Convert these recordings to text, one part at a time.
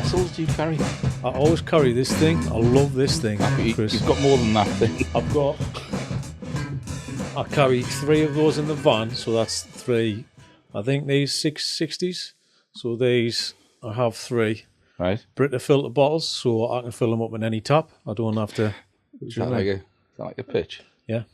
vessels do you carry? I always carry this thing. I love this thing, Chris. You've got more than that thing. I carry 3 of those in the van, so that's 3. I think these 660s. So these, I have 3. Right. Brita filter bottles, so I can fill them up in any tap. I don't have to. Is that like a pitch? Yeah.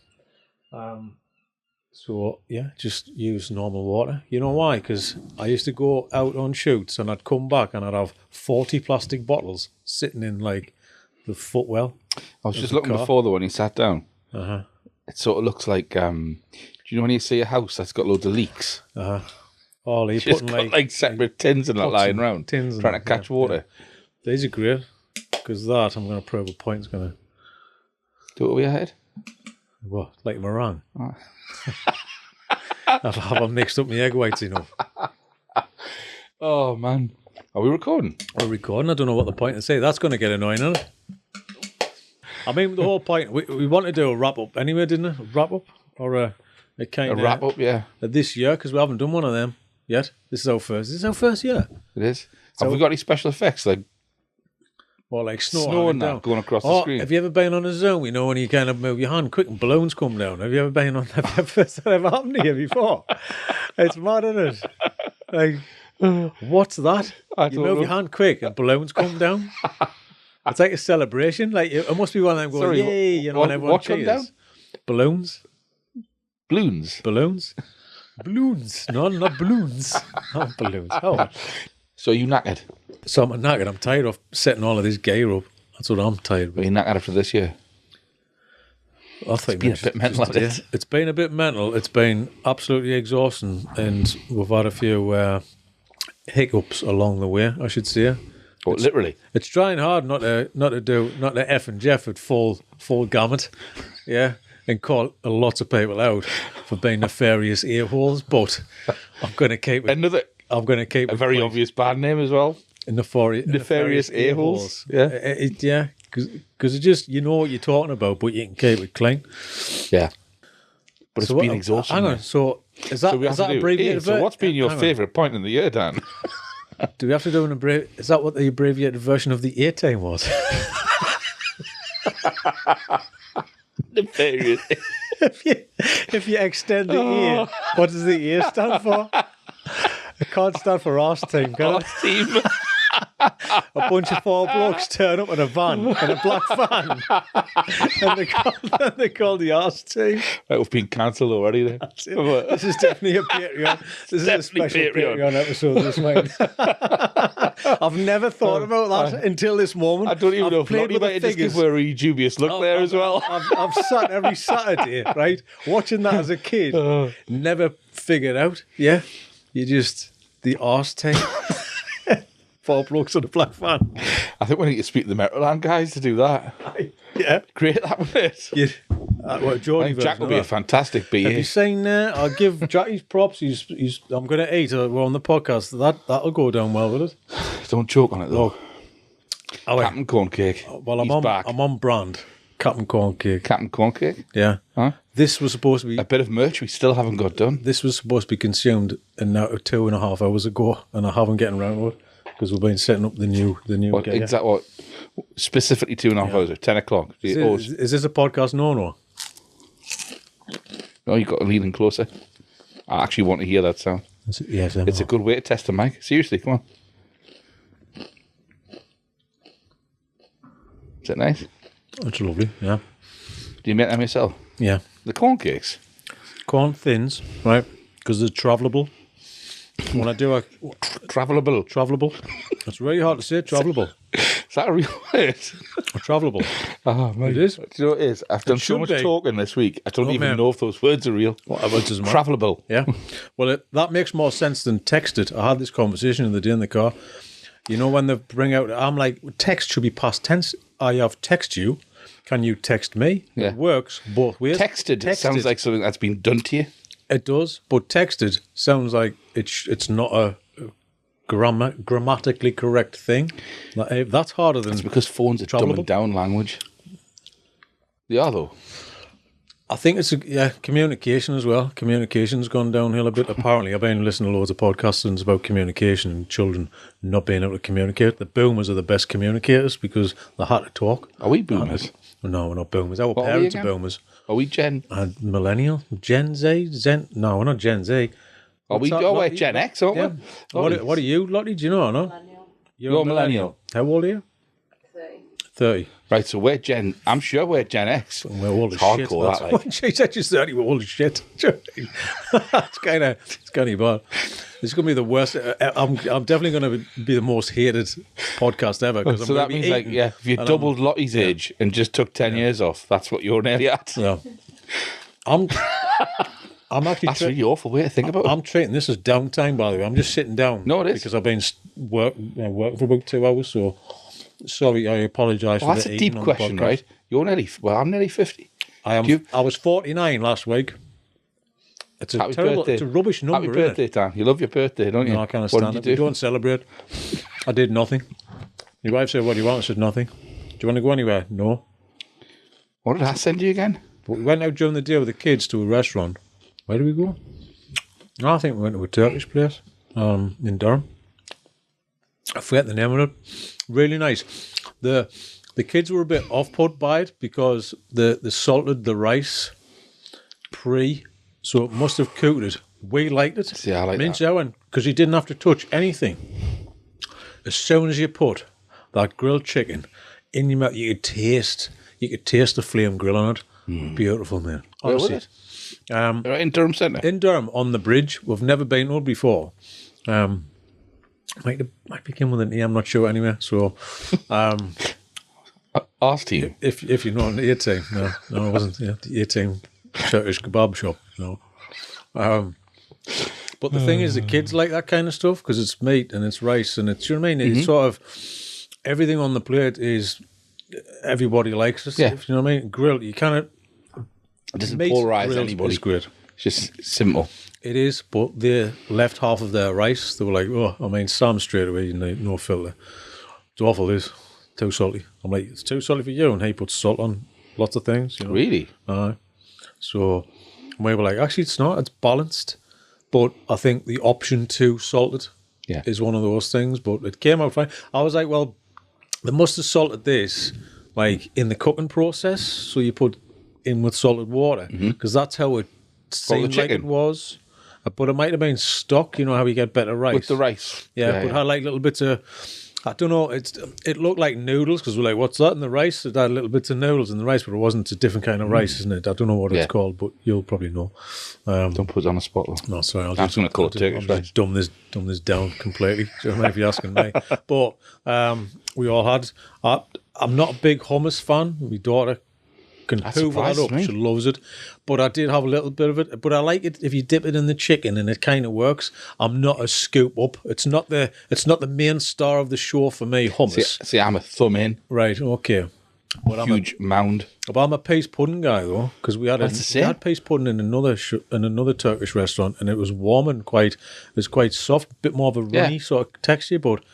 So, yeah, just use normal water. You know why? Because I used to go out on shoots and I'd come back and I'd have 40 plastic bottles sitting in, like, the footwell. I was just looking before, though, when you sat down. Uh-huh. It sort of looks like, do you know when you see a house that's got loads of leaks? Uh-huh. Oh, you're Just putting, got, separate tins and that lying around, tins trying to catch water. Yeah. These are great, because that, I'm going to prove a point, is going to... Do it over your head? What, like meringue? Oh. Have I mixed up my egg whites enough? Oh, man. Are we recording? We're recording. I don't know what the point is. Say that's going to get annoying, isn't it? I mean, the whole point, we want to do a wrap-up anyway, didn't it? A wrap-up? Or a kind of... A wrap-up, yeah. This year, because we haven't done one of them yet. This is our first year. It is. Have we got any special effects, like... Or like snow and that going across the screen? Have you ever been on a Zoom, you know, when you kind of move your hand quick and balloons come down? Have you ever been on that? Has that ever happened to you before? It's mad, isn't it? Like, what's that? You move your hand quick and balloons come down? It's like a celebration. Like, it must be one of them going, yay, you know, and everyone cheers. Down? Balloons. Balloons? Balloons. Balloons. No, not balloons. Not balloons. Oh. So you knackered? So I'm knackered. I'm tired of setting all of this gear up. That's what I'm tired of. Are you knackered after this year? I think it's been a bit mental, hasn't it? It's been a bit mental. It's been absolutely exhausting. And we've had a few hiccups along the way, I should say. Oh, literally? It's trying hard not to F and Jeff at full gamut. Yeah. And call lots of people out for being nefarious ear-holes. But I'm going to keep it. I'm going to keep a very obvious bad name as well. Nefarious ear-holes. Yeah, because it just, you know what you're talking about, but you can keep it clean. Yeah, but it's been exhausting. Hang on, so is that abbreviated? So what's been your favourite point in the year, Dan? Do we have to do an abbreviated? Is that what the abbreviated version of the A-time was? Nefarious. If you extend the ear, what does the ear stand for? It can't stand for arse team, can it? Arse team. A bunch of 4 blokes turn up in a van, in a black van, and they call the arse team. Right, we've been cancelled already then. This is definitely a Patreon. This is a special Patreon episode this week. I've never thought about that until this moment. I don't even know if Lottie might just give her a really dubious look there as well. I've sat every Saturday, right, watching that as a kid. Never figured out, yeah. You just, the arse team. 4 blokes on a black van. I think we need to speak to the Metroland guys to do that. Yeah. Great, that was it. Yeah. I think Jack will be a fantastic BA. Have you seen I'll give Jack his props. He's I'm going to eat. We're on the podcast. That'll go down well with it. Don't choke on it, though. Oh, Captain Corn Cake. Well, I'm on brand. Captain Corn Cake. Captain Corn Cake? Yeah. Huh? This was supposed to be... A bit of merch we still haven't got done. This was supposed to be consumed 2.5 hours ago, and I haven't gotten around to it. Because we've been setting up the new. What, exactly what? Specifically 2.5 hours, 10 o'clock. Is this a podcast? No. No, you've got to lean in closer. I actually want to hear that sound. It's a good way to test the mic. Seriously, come on. Is it nice? It's lovely, yeah. Do you make them yourself? Yeah. The corn cakes? Corn thins, right? Because they're travelable. When I do a... Travelable. It's really hard to say, travelable. Is that a real word? Travelable. Oh, mate. It is. Do you know what it is? I've done so much talking this week, I don't even know if those words are real. Whatever, it doesn't matter. Travelable. Yeah. Well, that makes more sense than texted. I had this conversation the other day in the car. You know, when they bring out... I'm like, text should be past tense. I have text you. Can you text me? Yeah. It works both ways. Texted sounds like something that's been done to you. It does, but texted sounds like it's not a grammatically correct thing. That's harder than... It's because phones are dumbing down language. They are, though. I think it's communication as well. Communication's gone downhill a bit. Apparently, I've been listening to loads of podcasts about communication and children not being able to communicate. The boomers are the best communicators because they had to talk. Are we boomers? No, we're not boomers. Our parents are boomers. Are we Gen? Millennial? Gen Z? No, we're not Gen Z. We're Gen X, aren't we? What are you, Lottie? Do you know or not? Millennial. You're a millennial. How old are you? 30. Right, so we're Gen... I'm sure we're Gen X. We're old as hardcore, shit. that, like. She said she's 30, we're old as shit. It's kind of bad. It's going to be the worst. I'm definitely going to be the most hated podcast ever. So that means, if you doubled Lottie's age and just took 10 years off, that's what you're nearly at. Yeah. I'm actually... That's a really awful way to think about it. I'm treating this as downtime, by the way. I'm just sitting down. No, it is. Because I've been working for about 2 hours, so... Sorry, I apologise for that's the a deep question, right? You're nearly... Well, I'm nearly 50. I was 49 last week. It's a Happy terrible... birthday. It's a rubbish number, Happy birthday, Dan. You love your birthday, don't you? No, I can't stand it. We don't celebrate. I did nothing. Your wife said, what do you want? I said, nothing. Do you want to go anywhere? No. What did I send you again? But we went out during the day with the kids to a restaurant. Where did we go? I think we went to a Turkish place in Durham. I forget the name of it. Really nice. The kids were a bit off-put by it because they salted the rice so it must have cooked it. We liked it. See, I like that. Because you didn't have to touch anything. As soon as you put that grilled chicken in your mouth, you could taste the flame grill on it. Beautiful, man. Honestly. Where was it? Right in Durham Centre? In Durham, on the bridge. We've never been to it before. Might begin with an E, I'm not sure anyway. So, Arse team. If you know the A team, no, it wasn't. Yeah, the A team Turkish kebab shop. No, but the thing is, the kids like that kind of stuff because it's meat and it's rice and it's, you know what I mean. It's sort of everything on the plate is everybody likes it. Yeah. You know what I mean. Grilled, you kind of it doesn't polarise anybody. It's great. It's just simple. It is, but they left half of their rice. They were like, Sam straight away, no filter. It's awful, this. Too salty. I'm like, it's too salty for you. And he puts salt on lots of things. You know? Really? So we were like, actually, it's not. It's balanced. But I think the option to salt it is one of those things. But it came out fine. I was like, well, they must have salted this like in the cooking process. So you put in with salted water because that's how it seemed like it was. But it might have been stock, you know how you get better rice. With the rice. Yeah, but had like little bits of, I don't know, it looked like noodles because we're like, what's that in the rice? It had little bits of noodles in the rice, but it wasn't. It's a different kind of rice, isn't it? I don't know what it's called, but you'll probably know. Don't put it on the spot, though. No, sorry. I'm just going to call it Turkish rice. Dumb this down completely. Do you know if you're asking me? But we all had, I'm not a big hummus fan. My daughter can hoover that up. She loves it. But I did have a little bit of it. But I like it if you dip it in the chicken and it kind of works. I'm not a scoop up. It's not the main star of the show for me, hummus. See, I'm a thumb in. Right, okay. But Huge mound. But I'm a peas pudding guy though, because we had peas pudding in another Turkish restaurant, and it was warm and quite soft, a bit more of a runny sort of texture. But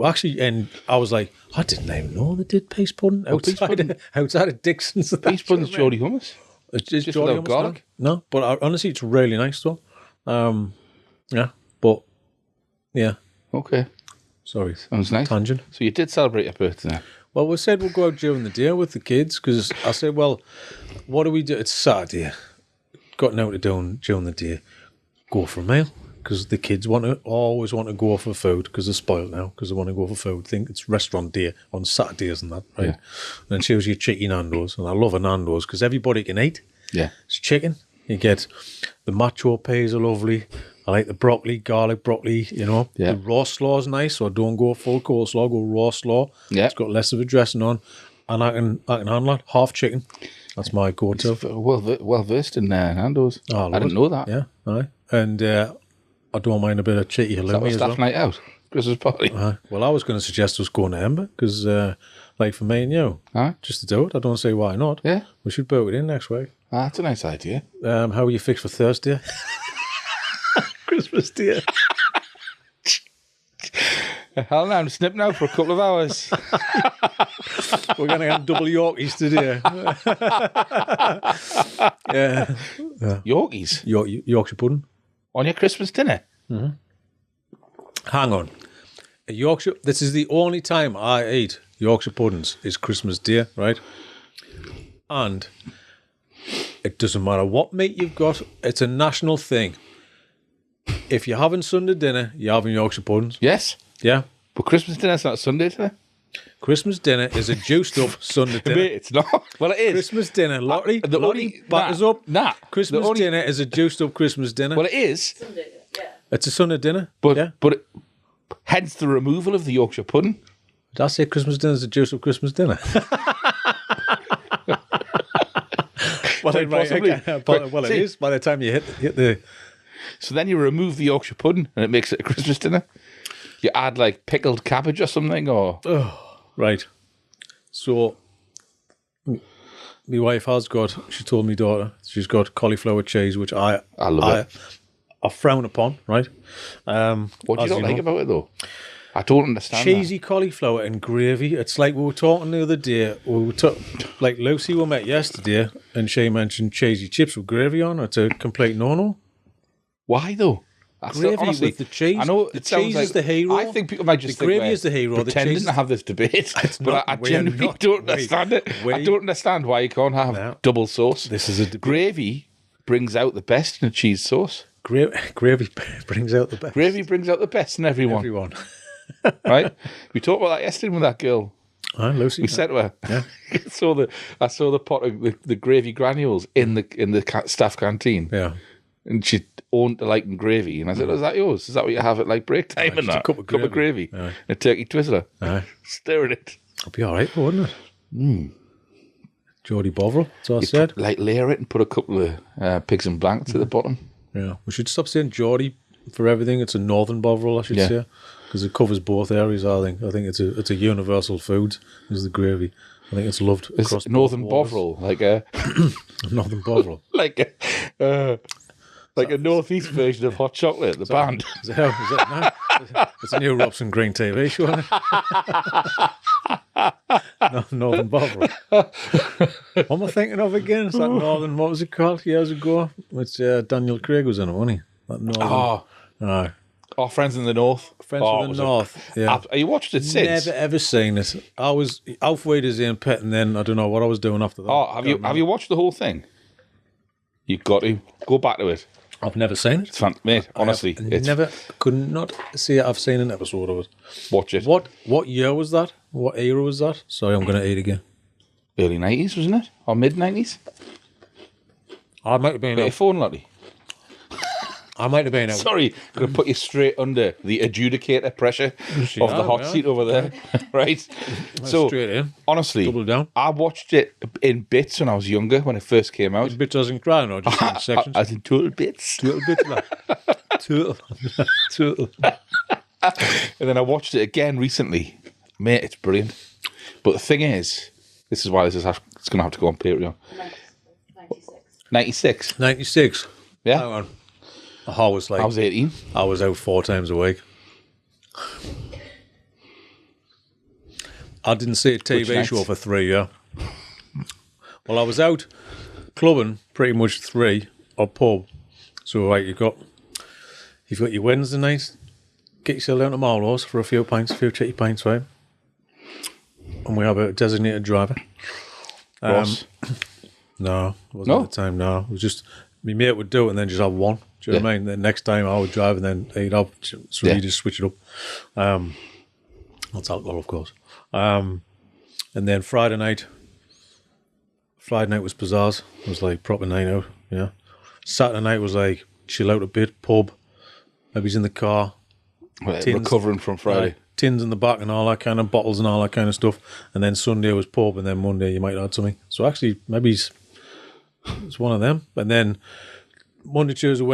actually, and I was like, I didn't even know they did peas pudding outside of Dixon's. Peas pudding's Geordie hummus. It's just without garlic. No, but honestly, it's really nice though. Okay. Sorry, sounds nice. Tangent. So you did celebrate your birthday. Well, we said we'll go out during the day with the kids because I said, well, what do we do? It's Saturday. Got nothing to do during the day. Go for a meal because the kids always want to go for food because they're spoiled now because they want to go for food. Think it's restaurant day on Saturdays and that, right? Yeah. And she was your chicken Nando's, and I love a Nando's because everybody can eat. Yeah, it's chicken. You get the macho peas are lovely. I like the broccoli, garlic broccoli, you know. Yeah. The raw slaw is nice, so I don't go full coleslaw, go raw slaw. Yeah. It's got less of a dressing on. And I can handle it. Half chicken. That's my go-to. Well versed in Nando's. I didn't know that. Yeah, aye. And I don't mind a bit of cheeky halloumi as well. Staff night out? Christmas party? Well, I was going to suggest us going to Ember, because like for me and you, just to do it, I don't see why not. Yeah. We should book it in next week. That's a nice idea. How are you fixed for Thursday? Christmas Day. Hell no, I'm snipping out for a couple of hours. We're going to have double Yorkies today. Yeah. Yorkies? Yorkshire pudding. On your Christmas dinner? Hang on. A Yorkshire. This is the only time I eat Yorkshire puddings is Christmas Day, right? And it doesn't matter what meat you've got. It's a national thing. If you're having Sunday dinner, you're having Yorkshire puddings. Yes. Yeah. But Christmas dinner's not Sunday dinner. Christmas dinner is a juiced up Sunday dinner. Mate, it's not. Well, it is. Christmas dinner. Lottie batters up. Nah. Christmas dinner is a juiced up Christmas dinner. Well, it is. Sunday, yeah. It's a Sunday dinner. But hence the removal of the Yorkshire pudding. Did I say Christmas dinner is a juiced up Christmas dinner? Well, it is by the time you hit the... So then you remove the Yorkshire pudding and it makes it a Christmas dinner. You add like pickled cabbage or something, or... Right. So, my wife has got, she told me daughter, she's got cauliflower cheese, which I love it. I frown upon, right? What do you not like about it, though? I don't understand cheesy cauliflower and gravy. It's like we were talking the other day. Like Lucy we met yesterday, and she mentioned cheesy chips with gravy on. It's a complete no-no. Why, though? Gravy honestly, with the cheese. I know the cheese is the hero. I think people might just the think gravy is the hero. Pretending to have this debate, but I genuinely don't understand it. I don't understand why you can't have double sauce. This is a gravy brings out the best in a cheese sauce. Gravy brings out the best. Gravy brings out the best in everyone. Right? We talked about that yesterday with that girl. Lucy. We said to her, I saw the pot of the gravy granules in the staff canteen. Yeah. And she owned the liking gravy. And I said, is that yours? Is that what you have at like break time and that? A cup of gravy. And a turkey twizzler. Stir it. It'd be all right, wouldn't it? Geordie Bovril, that's what I said. Like layer it and put a couple of pigs and blankets at the bottom. Yeah. We should stop saying Geordie for everything. It's a Northern Bovril, I should say. Because it covers both areas, I think. I think it's a universal food, is the gravy. I think it's loved across Northern Bovril, like a... Northern Bovril. Like a northeast version of Hot Chocolate, the band. Is that it's a new Robson Green TV show, isn't it? Northern Bovril. What am I thinking of again? It's that Northern, what was it called years ago? Which Daniel Craig was in it, wasn't he? That Northern. Oh, Friends in the North. Friends in the North, yeah. Have you watched it since? Never ever seen it. I was auf Wiedersehen Pet, and then I don't know what I was doing after that. Oh, have you watched the whole thing? You've got to. Go back to it. I've never seen it. It's fun, mate. Honestly, could not see it. I've seen an episode of it. Watch it. What year was that? What era was that? Sorry, I'm going to eat again. Early 90s, wasn't it? Or mid 90s? I might have been out. Phone, Lottie. I might have been out. Sorry, going to put you straight under the adjudicator pressure of the hot seat over there. Right? So, straight in. Honestly, double down. I watched it in bits when I was younger, when it first came out. In bits as in crying or just in sections? As in total bits. Total bits, like. Total. And then I watched it again recently. Mate, it's brilliant. But the thing is, this is why it's going to have to go on Patreon. 96. 96? Yeah. Hang on. I was 18. I was out 4 times a week. I didn't see a TV show for 3 years. Well, I was out clubbing pretty much 3 or pub. So right, you've got your Wednesday night, get yourself down to Marlowe's for a few cheeky pints, right? And we have a designated driver. Ross? No, it wasn't at the time. No, it was just my mate would do it and then just have one. Do you know what I mean? The next time I would drive and then he'd have, so you just switch it up. That's alcohol, of course. And then Friday night was pizzazz. It was like proper night out, yeah. Saturday night was like chill out a bit, pub. Maybe he's in the car. Tins, recovering from Friday. Tins in the back and all that kind of, bottles and all that kind of stuff. And then Sunday was pub, and then Monday you might add something. So actually, maybe it's one of them. And then Monday, Tuesday,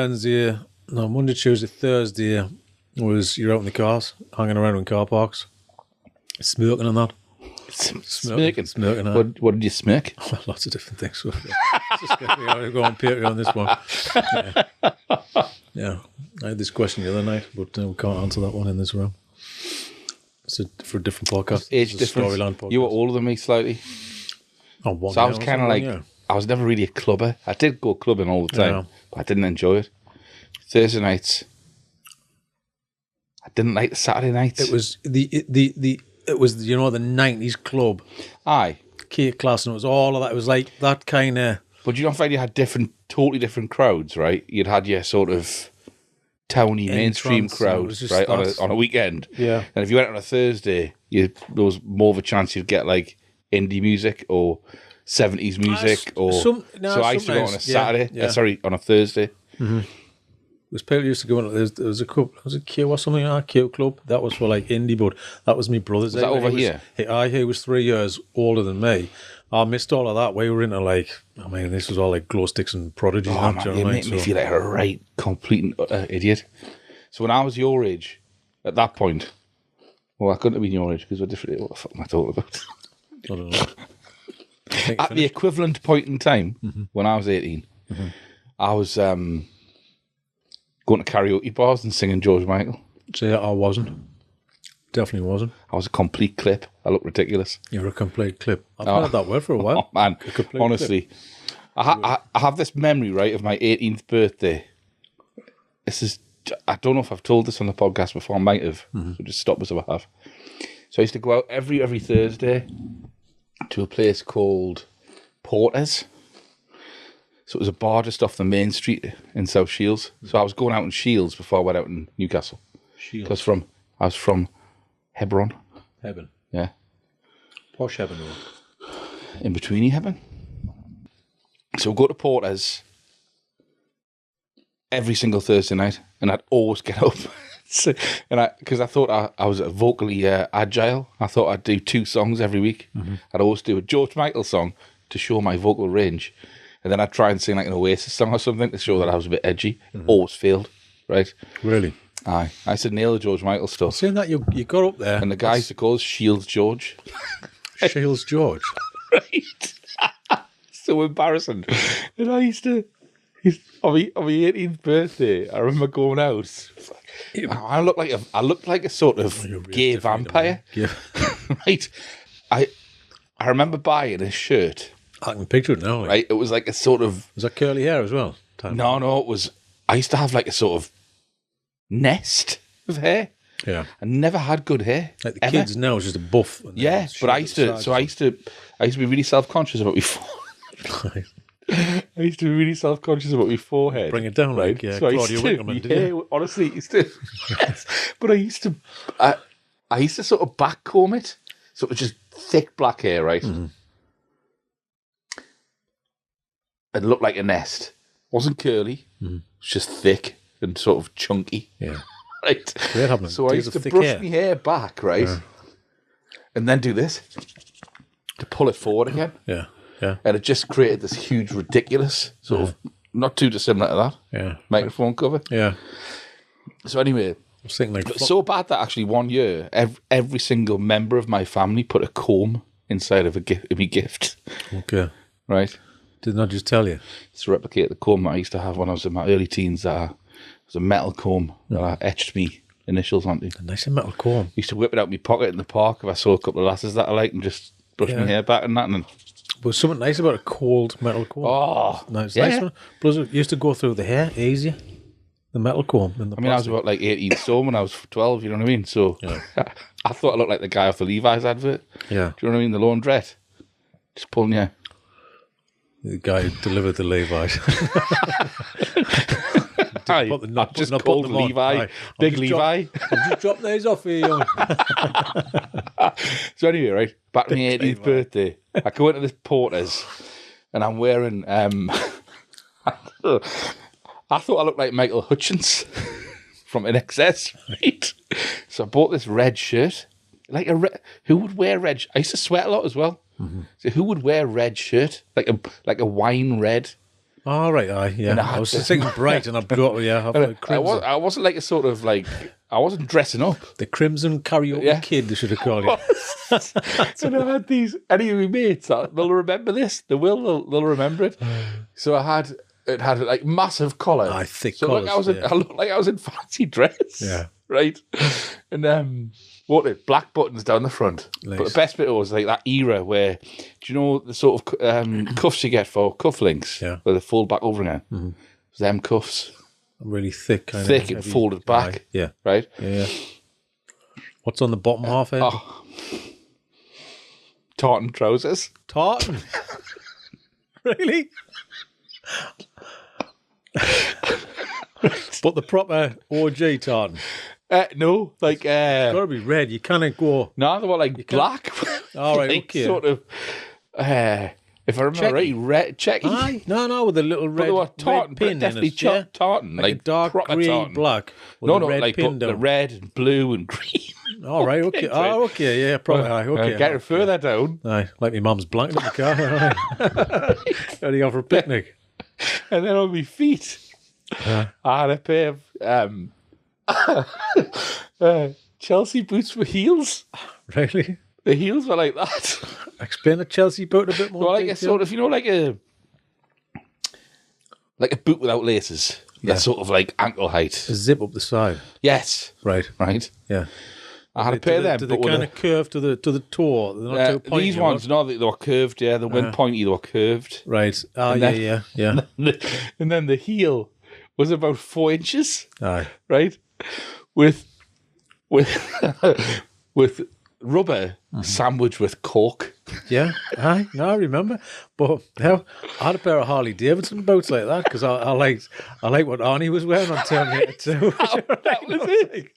Thursday was you're out in the cars, hanging around in car parks, smoking and that. Smoking. What did you smoke? Lots of different things. So, just get me out, go on Patreon on this one. Yeah. I had this question the other night, but we can't answer that one in this room. It's for a different podcast. Age It's a difference. Storyland podcast. You were older than me slightly. Oh, one So I year was or kind of something, like, yeah. I was never really a clubber. I did go clubbing all the time, Yeah. but I didn't enjoy it. Thursday nights. I didn't like the Saturday nights. It was it was the 90s club. Aye. Keeath class, and it was all of that. It was like that kind of. But you don't find you had totally different crowds, right? You'd had your sort of towny mainstream Entrance, and it crowd, was just right, that. on a weekend. Yeah. And if you went on a Thursday, there was more of a chance you'd get like indie music or 70s music. So I used to go on a Saturday, on a Thursday. Because people used to go on. There was a club. Was it Q or something? Q club. That was for like indie, but that was my brother's. Was that over here? He was 3 years older than me. I missed all of that. We were into like, I mean, this was all like glow sticks and prodigies. Oh, man, you make me feel like a right complete and utter idiot. So when I was your age, at that point, well, I couldn't have been your age because we're different. What the fuck am I talking about? I don't know. At the equivalent point in time, when I was 18, I was going to karaoke bars and singing George Michael. So yeah, I wasn't. Definitely wasn't. I was a complete clip. I looked ridiculous. You're a complete clip. I've heard that word for a while. Oh, man, honestly. I have this memory, right, of my 18th birthday. I don't know if I've told this on the podcast before. I might have. So just stop us if I have. So I used to go out every Thursday to a place called Porter's. So it was a bar just off the main street in South Shields. So I was going out in Shields before I went out in Newcastle. Shields. I was from Hebron. Heaven. Yeah. Posh Heaven. In between Hebron. So we'll go to Porter's every single Thursday night, and I'd always get up. Because I thought I was vocally agile. I thought I'd do 2 songs every week. I'd always do a George Michael song to show my vocal range. And then I'd try and sing like an Oasis song or something to show that I was a bit edgy. Always failed, right? Really? Aye. I said nail the George Michael stuff. Saying that, you got up there. And the guy used to call us Shields George. Shields George. Right? So embarrassing. And I used to, on my 18th birthday, I remember going out. I looked like a sort of gay vampire. Yeah. Right? I remember buying a shirt. I can picture it now. Right? It was like a sort of... Was that curly hair as well? No, it was... I used to have like a sort of nest of hair. Yeah. I never had good hair. Like the kids now is just a buff. Yeah, but I used to be really self-conscious about my forehead. I used to be really self-conscious about my forehead. Bring it down, right? Yeah, so Claudia Winkleman, did you? Honestly, I used to... Yes. But I used to sort of back comb it. So it was just thick black hair, right? It looked like a nest. Wasn't curly. It was just thick and sort of chunky. Yeah. Right? Great happening. So I used to brush my hair back, right? Yeah. And then do this to pull it forward again. Yeah. Yeah. And it just created this huge, ridiculous sort of, not too dissimilar to that. Yeah. Microphone cover. Yeah. So anyway, I was thinking like so bad that actually one year, every single member of my family put a comb inside of a gift. Okay. Right? Did not just tell you? It's to replicate the comb I used to have when I was in my early teens. It was a metal comb that I etched me initials onto. A nice metal comb. I used to whip it out of my pocket in the park if I saw a couple of lasses that I liked and just brush my hair back and that. And But there's something nice about a cold metal comb. Oh, no, it's nice one. Plus, it used to go through the hair easier. The metal comb. And the I was about like 18 stone when I was 12, you know what I mean? So I thought I looked like the guy off the Levi's advert. Yeah. Do you know what I mean? The laundrette. Just pulling your... The guy who delivered the Levi's. I just called Levi. Big Levi. I'm just dropping these off here, young. So anyway, right, back to my 18th birthday, I go into this Porter's and I'm wearing... I thought I looked like Michael Hutchence from InXS, right? So I bought this red shirt. Who would wear red? I used to sweat a lot as well. So who would wear a red shirt? Like a wine red? Oh, right, yeah. I was just thinking bright and I've got, crimson. I wasn't like a sort of like, I wasn't dressing up. The Crimson Karaoke Kid, they should have called it. And I had these, any of my mates, they'll remember this. They'll remember it. So it had like massive collar. Thick so collars. I looked like I was in fancy dress. Yeah. Right? And what it black buttons down the front. Nice. But the best bit was like that era where, do you know the sort of cuffs you get for cufflinks? Yeah. Where they fold back over again. Mm-hmm. It was them cuffs. Really thick, kind thick of. Thick and folded back. Right. Yeah. Right? Yeah. What's on the bottom half end? Tartan trousers. Tartan? Really? But the proper OG tartan. No, like It's gotta be red. You can't go. No, they were like black. All right, like, okay. Sort of. If I remember right, red checky. Aye, no, with a little red, they were tartan, red pin definitely in it. Yeah? tartan, like a dark proper grey tartan. black. With No, a red like pin the down. red and blue and green. All right, okay. Oh, okay, yeah, probably. Aye, okay. Get it further down. Aye, like my mum's blanket in the car. Aye. Ready to go for a picnic. And then on my feet, I had a pair of Chelsea boots with heels. Really? The heels were like that. Explain a Chelsea boot a bit more. Well, like a sort of, like a boot without laces. Yeah. That's sort of like ankle height. A zip up the side. Yes. Right. Yeah. I had a pair of them. Do they kind of curve to the toe? They're not too pointy. These ones, no, they were curved. Yeah, they weren't pointy. They were curved. Right. Oh, yeah. And then the heel was about 4 inches. Aye. Right. With rubber sandwiched with cork. Yeah, aye, no, I remember. But I had a pair of Harley Davidson boots like that because I liked what Arnie was wearing on Terminator 2. That was it.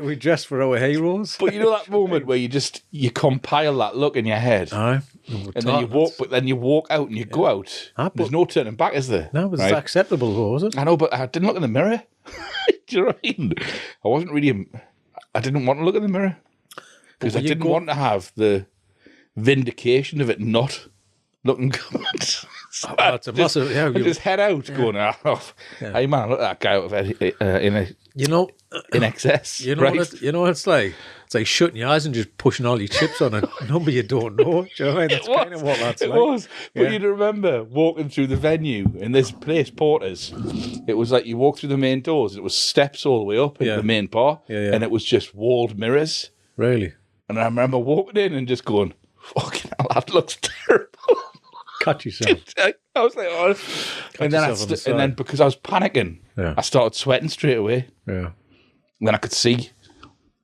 We dressed for our heroes. But you know that moment where you compile that look in your head, aye, and then you walk out and you go out. There's no turning back, is there? No, it was acceptable, though, was it? I know, but I didn't look in the mirror. Do you know what I mean? I wasn't really. I didn't want to look in the mirror because I didn't want to have the vindication of it not looking good. So it's a massive. Yeah, just head out going, hey man, look at that guy out of in excess. You know what it's like? It's like shutting your eyes and just pushing all your chips on a number you don't know. Do you know what I mean? That's kind of what that's like. It was. But you'd remember walking through the venue in this place, Porter's. It was like you walk through the main doors. It was steps all the way up in the main bar. Yeah. And it was just walled mirrors. Really? And I remember walking in and just going, fucking hell, that looks terrible. Cut yourself. I was like, oh. And then because I was panicking, I started sweating straight away. Yeah. And then I could see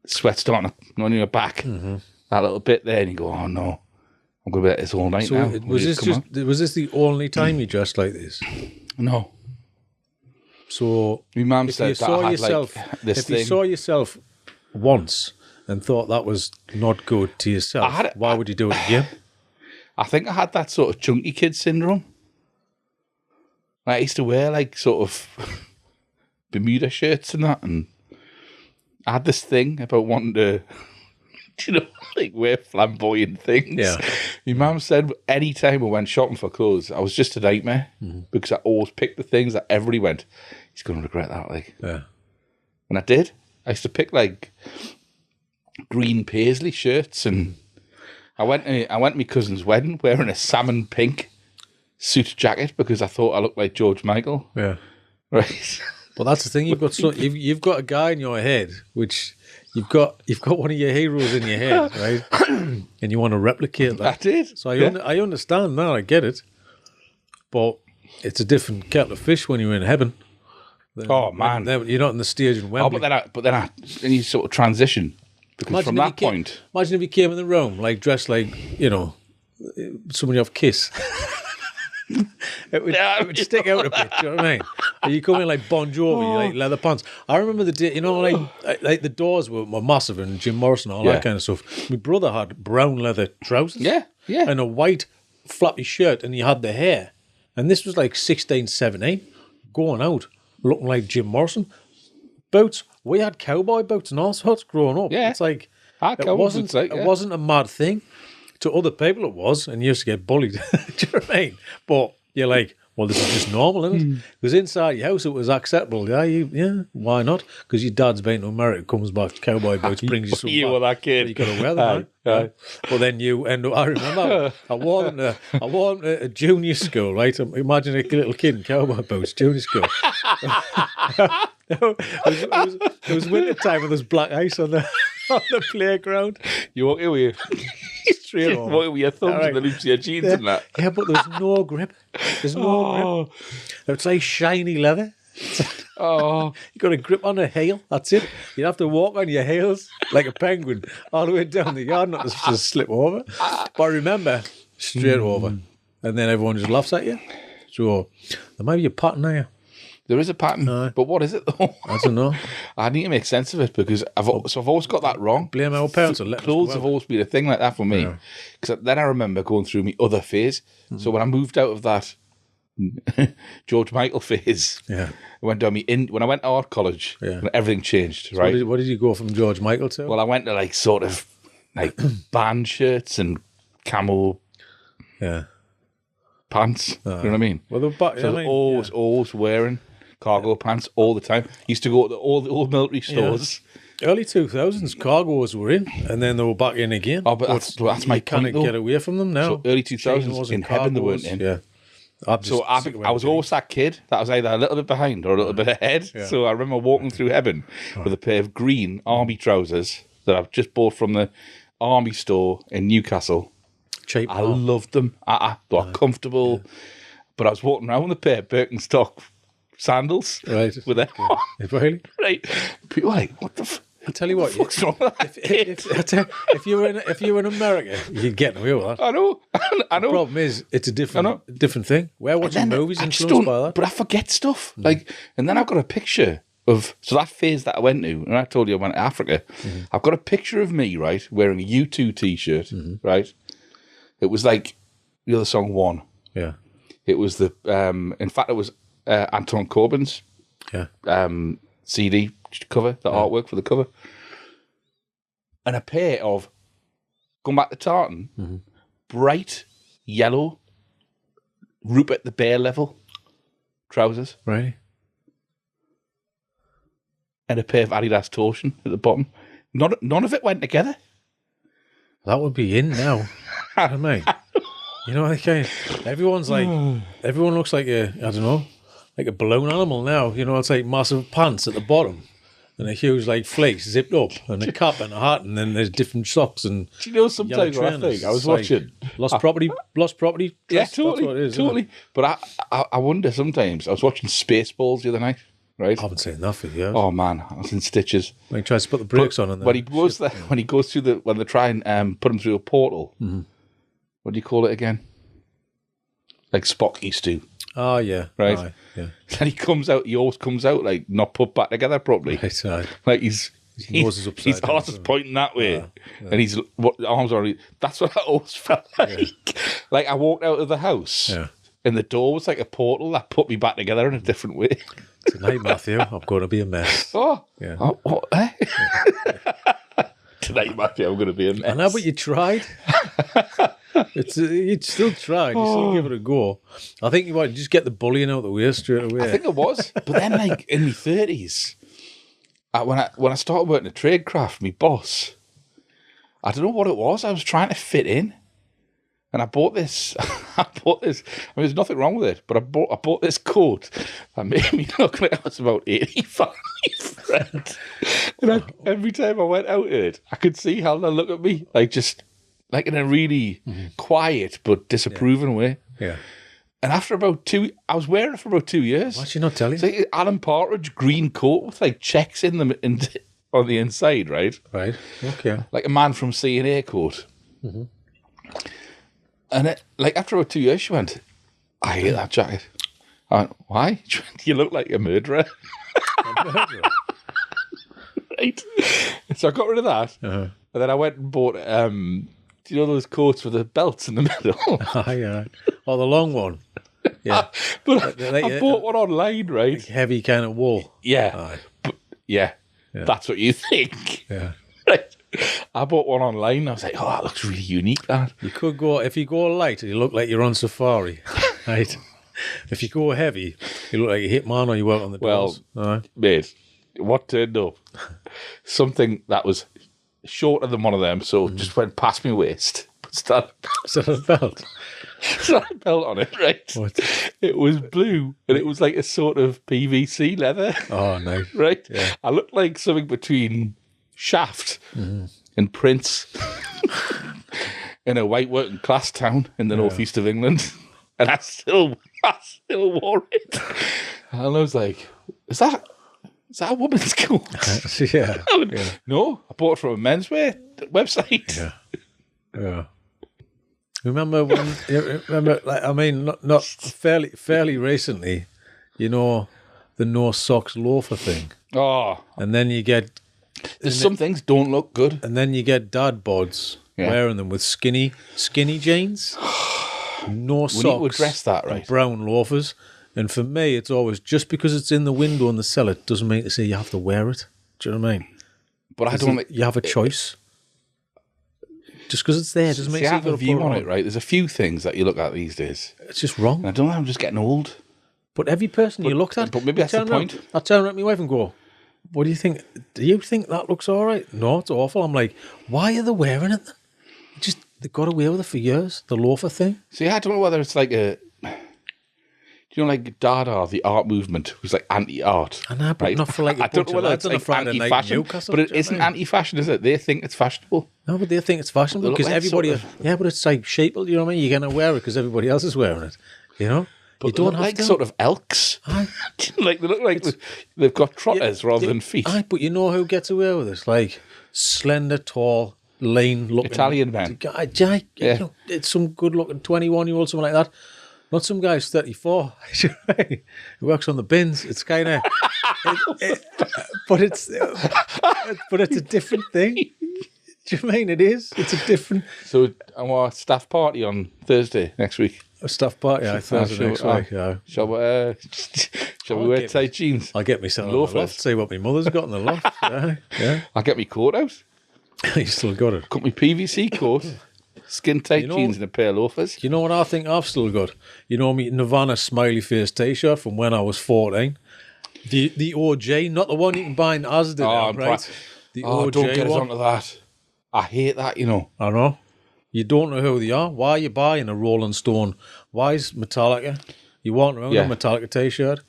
sweat starting on your back, that little bit there, and you go, oh no, I'm going to be at this all night now. Was this the only time you dressed like this? No. So my mum said that I had like this thing. If you saw yourself once and thought that was not good to yourself, why would you do it again? I think I had that sort of chunky kid syndrome. I used to wear like sort of Bermuda shirts and that, and I had this thing about wanting to, like wear flamboyant things. Yeah. My mum said any time we went shopping for clothes, I was just a nightmare because I always picked the things that everybody went, he's going to regret that. Like, yeah. And I did. I used to pick like green paisley shirts, and I went to my cousin's wedding wearing a salmon pink suit jacket because I thought I looked like George Michael. Yeah. Right. Well, that's the thing. You've got a guy in your head, which you've got one of your heroes in your head, right? And you want to replicate that. I did. So I understand now. I get it, but it's a different kettle of fish when you're in heaven. Man, you're not in the stage in Wembley. But then you sort of transition because from that point. Imagine if you came in the room like dressed like somebody off Kiss. It would stick out a bit. Do you know what I mean? You come in like Bon Jovi, like leather pants. I remember the day, like the Doors were massive and Jim Morrison, all that kind of stuff. My brother had brown leather trousers, and a white flappy shirt, and he had the hair. And this was like 16, 17, going out looking like Jim Morrison. Boots. We had cowboy boots and all sorts growing up. Yeah, it's like it wasn't a mad thing. To other people it was, and you used to get bullied. Do you know what I mean? But you're like, well, this is just normal, isn't it? Because inside your house it was acceptable. Yeah, why not? Because your dad's been to America, comes back, cowboy boots, brings you some you were that kid. You got to wear them, right? But then you end up, I remember, I wore them to a junior school, right? Imagine a little kid in cowboy boots, junior school. It was winter time and there's black ice on the on the playground. You walk away. Straight over. Walk with your thumbs in the loops of your jeans and that. Yeah, but there's no grip. There's no grip. It's like shiny leather. Oh, You got a grip on a heel. That's it. You have to walk on your heels like a penguin all the way down the yard, not to just slip over. But remember, straight over, and then everyone just laughs at you. So there might be a pattern there. there is a pattern, but what is it though? I don't know. I need to make sense of it because I've always got that wrong. Blame our parents or let us go Clothes out. have always been a thing like that for me. Because then I remember going through my other phase. So when I moved out of that George Michael phase, Yeah. I went down when I went to art college, everything changed, right? What did you go from George Michael to? Well, I went to like sort of like band shirts and camo Yeah. pants. You know what I mean? Well, the back, So I was always wearing cargo pants all the time. Used to go to all the old military stores. Early 2000s, cargos were in, and then they were back in again. Oh, but that's my kind point of though. get away from them now. So early 2000s in heaven they weren't in. Yeah. So I was always that kid that was either a little bit behind or a little bit ahead. Yeah. So I remember walking through heaven with a pair of green army trousers that I've just bought from the army store in Newcastle. cheap. I loved them. They were comfortable. But I was walking around with a pair of Birkenstock sandals. Right. With them on. Really? Right. People were like, what the I'll tell you what. fuck's wrong with that kid? If you were in America, you'd get away with that. I know. I know. The problem is, it's a different thing. We're watching movies I just influenced by don't- that. But I forget stuff. Like, and then I've got a picture of that phase that I went to, and I told you I went to Africa. I've got a picture of me, right, wearing a U2 t-shirt, right? It was like the other song One. Yeah. It was in fact, it was Anton Corbin's CD cover, the artwork for the cover. And a pair of, going back to tartan, bright yellow, Rupert the Bear level trousers. Right. And a pair of Adidas Torsion at the bottom. None of it went together. That would be in now. I mean, you know, everyone's like, everyone looks like I don't know, like a balloon animal now. You know, it's like massive pants at the bottom and a huge like fleece zipped up and a cap and a hat, and then there's different socks and. Do you know sometimes what I think? I was watching Lost Property. Yeah, That's totally, what it is, totally. But I wonder sometimes. I was watching Spaceballs the other night, right? I haven't seen that for years. Oh man, I was in stitches. When he tries to put the brakes on, and When he goes there, when he goes through when they try and put him through a portal. What do you call it again? Like Spock used to, Oh yeah, right? Aye, yeah, And he comes out. He always comes out like not put back together properly. right, aye. Like his nose is upside his down, arse is isn't it? pointing that way, and his arms are. That's what I always felt like. Like I walked out of the house, Yeah. and the door was like a portal that put me back together in a different way. Tonight, Matthew, I'm going to be a mess. Oh, Yeah. oh, what? Eh? Tonight, Matthew, I'm going to be a mess. I know, but you tried. You still tried. You still give it a go. I think you might just get the bullying out of the way straight away. I think it was, but then like in my 30s, when I started working at Tradecraft, my boss, I don't know what it was. I was trying to fit in, and I bought this. I mean, there's nothing wrong with it, but I bought this coat that made me look like I was about 85. Right? And every time I went out in it, I could see how they look at me, like in a really quiet but disapproving way. Yeah. And after I was wearing it for about 2 years. Why'd you not tell you? It's like Alan Partridge green coat with like checks in them on the inside, right? Right. Okay. Like a man from C&A coat. And after about 2 years, she went, I hate that jacket. I went, why? She went, you look like a murderer. Right. So I got rid of that. And then I went and bought, do you know those coats with the belts in the middle? Aye. Oh, the long one. Yeah. But I bought one online, right? Heavy kind of wool. Yeah. Aye. But yeah, that's what you think. Yeah. Right. I bought one online. I was like, oh, that looks really unique, that. You could go, if you go light, you look like you're on safari. Right. If you go heavy, you look like a hitman or you work on the doors. Mate, what turned up? Something that was shorter than one of them, so just went past my waist. Started a belt. a belt on it, right? What? It was blue, and it was like a sort of PVC leather. Oh, nice. Right? Yeah. I looked like something between Shaft and Prince in a white working class town in the northeast of England, and I still wore it. And I was like, is that a woman's coat? Yeah. No, I bought it from a menswear website. Yeah. Remember when? Like, I mean, not fairly recently. You know, the no socks loafer thing. Oh, and then you get some things don't look good, and then you get dad bods wearing them with skinny jeans, no socks. We need to address that, right? Brown loafers. And for me, it's always just because it's in the window in the cellar doesn't mean to say you have to wear it. Do you know what I mean? But I don't think you have a choice. Just because it's there doesn't mean you have a view on it, right? There's a few things that you look at these days. It's just wrong. And I don't know. I'm just getting old. But every person you looked at, but maybe that's the point. I turn around to my wife and go, "What do you think? Do you think that looks all right?" No, it's awful. I'm like, why are they wearing it then? Just they got away with it for years. The loafer thing. See, I don't know whether it's like a. You know, like Dada, the art movement, was like anti-art. I know, but right? Not for like I don't know whether it's like anti-fashion, but it isn't anti-fashion, is it? They think it's fashionable. No, but they think it's fashionable because everybody... but it's like sheeple, you know what I mean? You're going to wear it because everybody else is wearing it, you know? But you don't have like sort of elks. Like they look like they've got trotters rather than feet. But you know who gets away with this? Like slender, tall, lean-looking... Italian men. You know, it's some good-looking 21-year-old, something like that. Not some guy who's 34. He works on the bins. It's kind of, but it's a different thing. Do you mean it is? It's a different. So our staff party on Thursday next week. A staff party, Thursday next week. Yeah. Shall we wear tight jeans? I'll get myself on the loft. See what my mother's got in the loft. Yeah. I'll get my coat out. You still got it. Got my PVC coat. Skin tight jeans and a pair of loafers. You know what I think I've still got? You know me Nirvana smiley face t-shirt from when I was 14. The OG, not the one you can buy in Asda now, right? The OG don't get us one. onto that. I hate that, you know. I know. You don't know who they are. Why are you buying a Rolling Stone? Why is Metallica? You want around a Metallica t-shirt?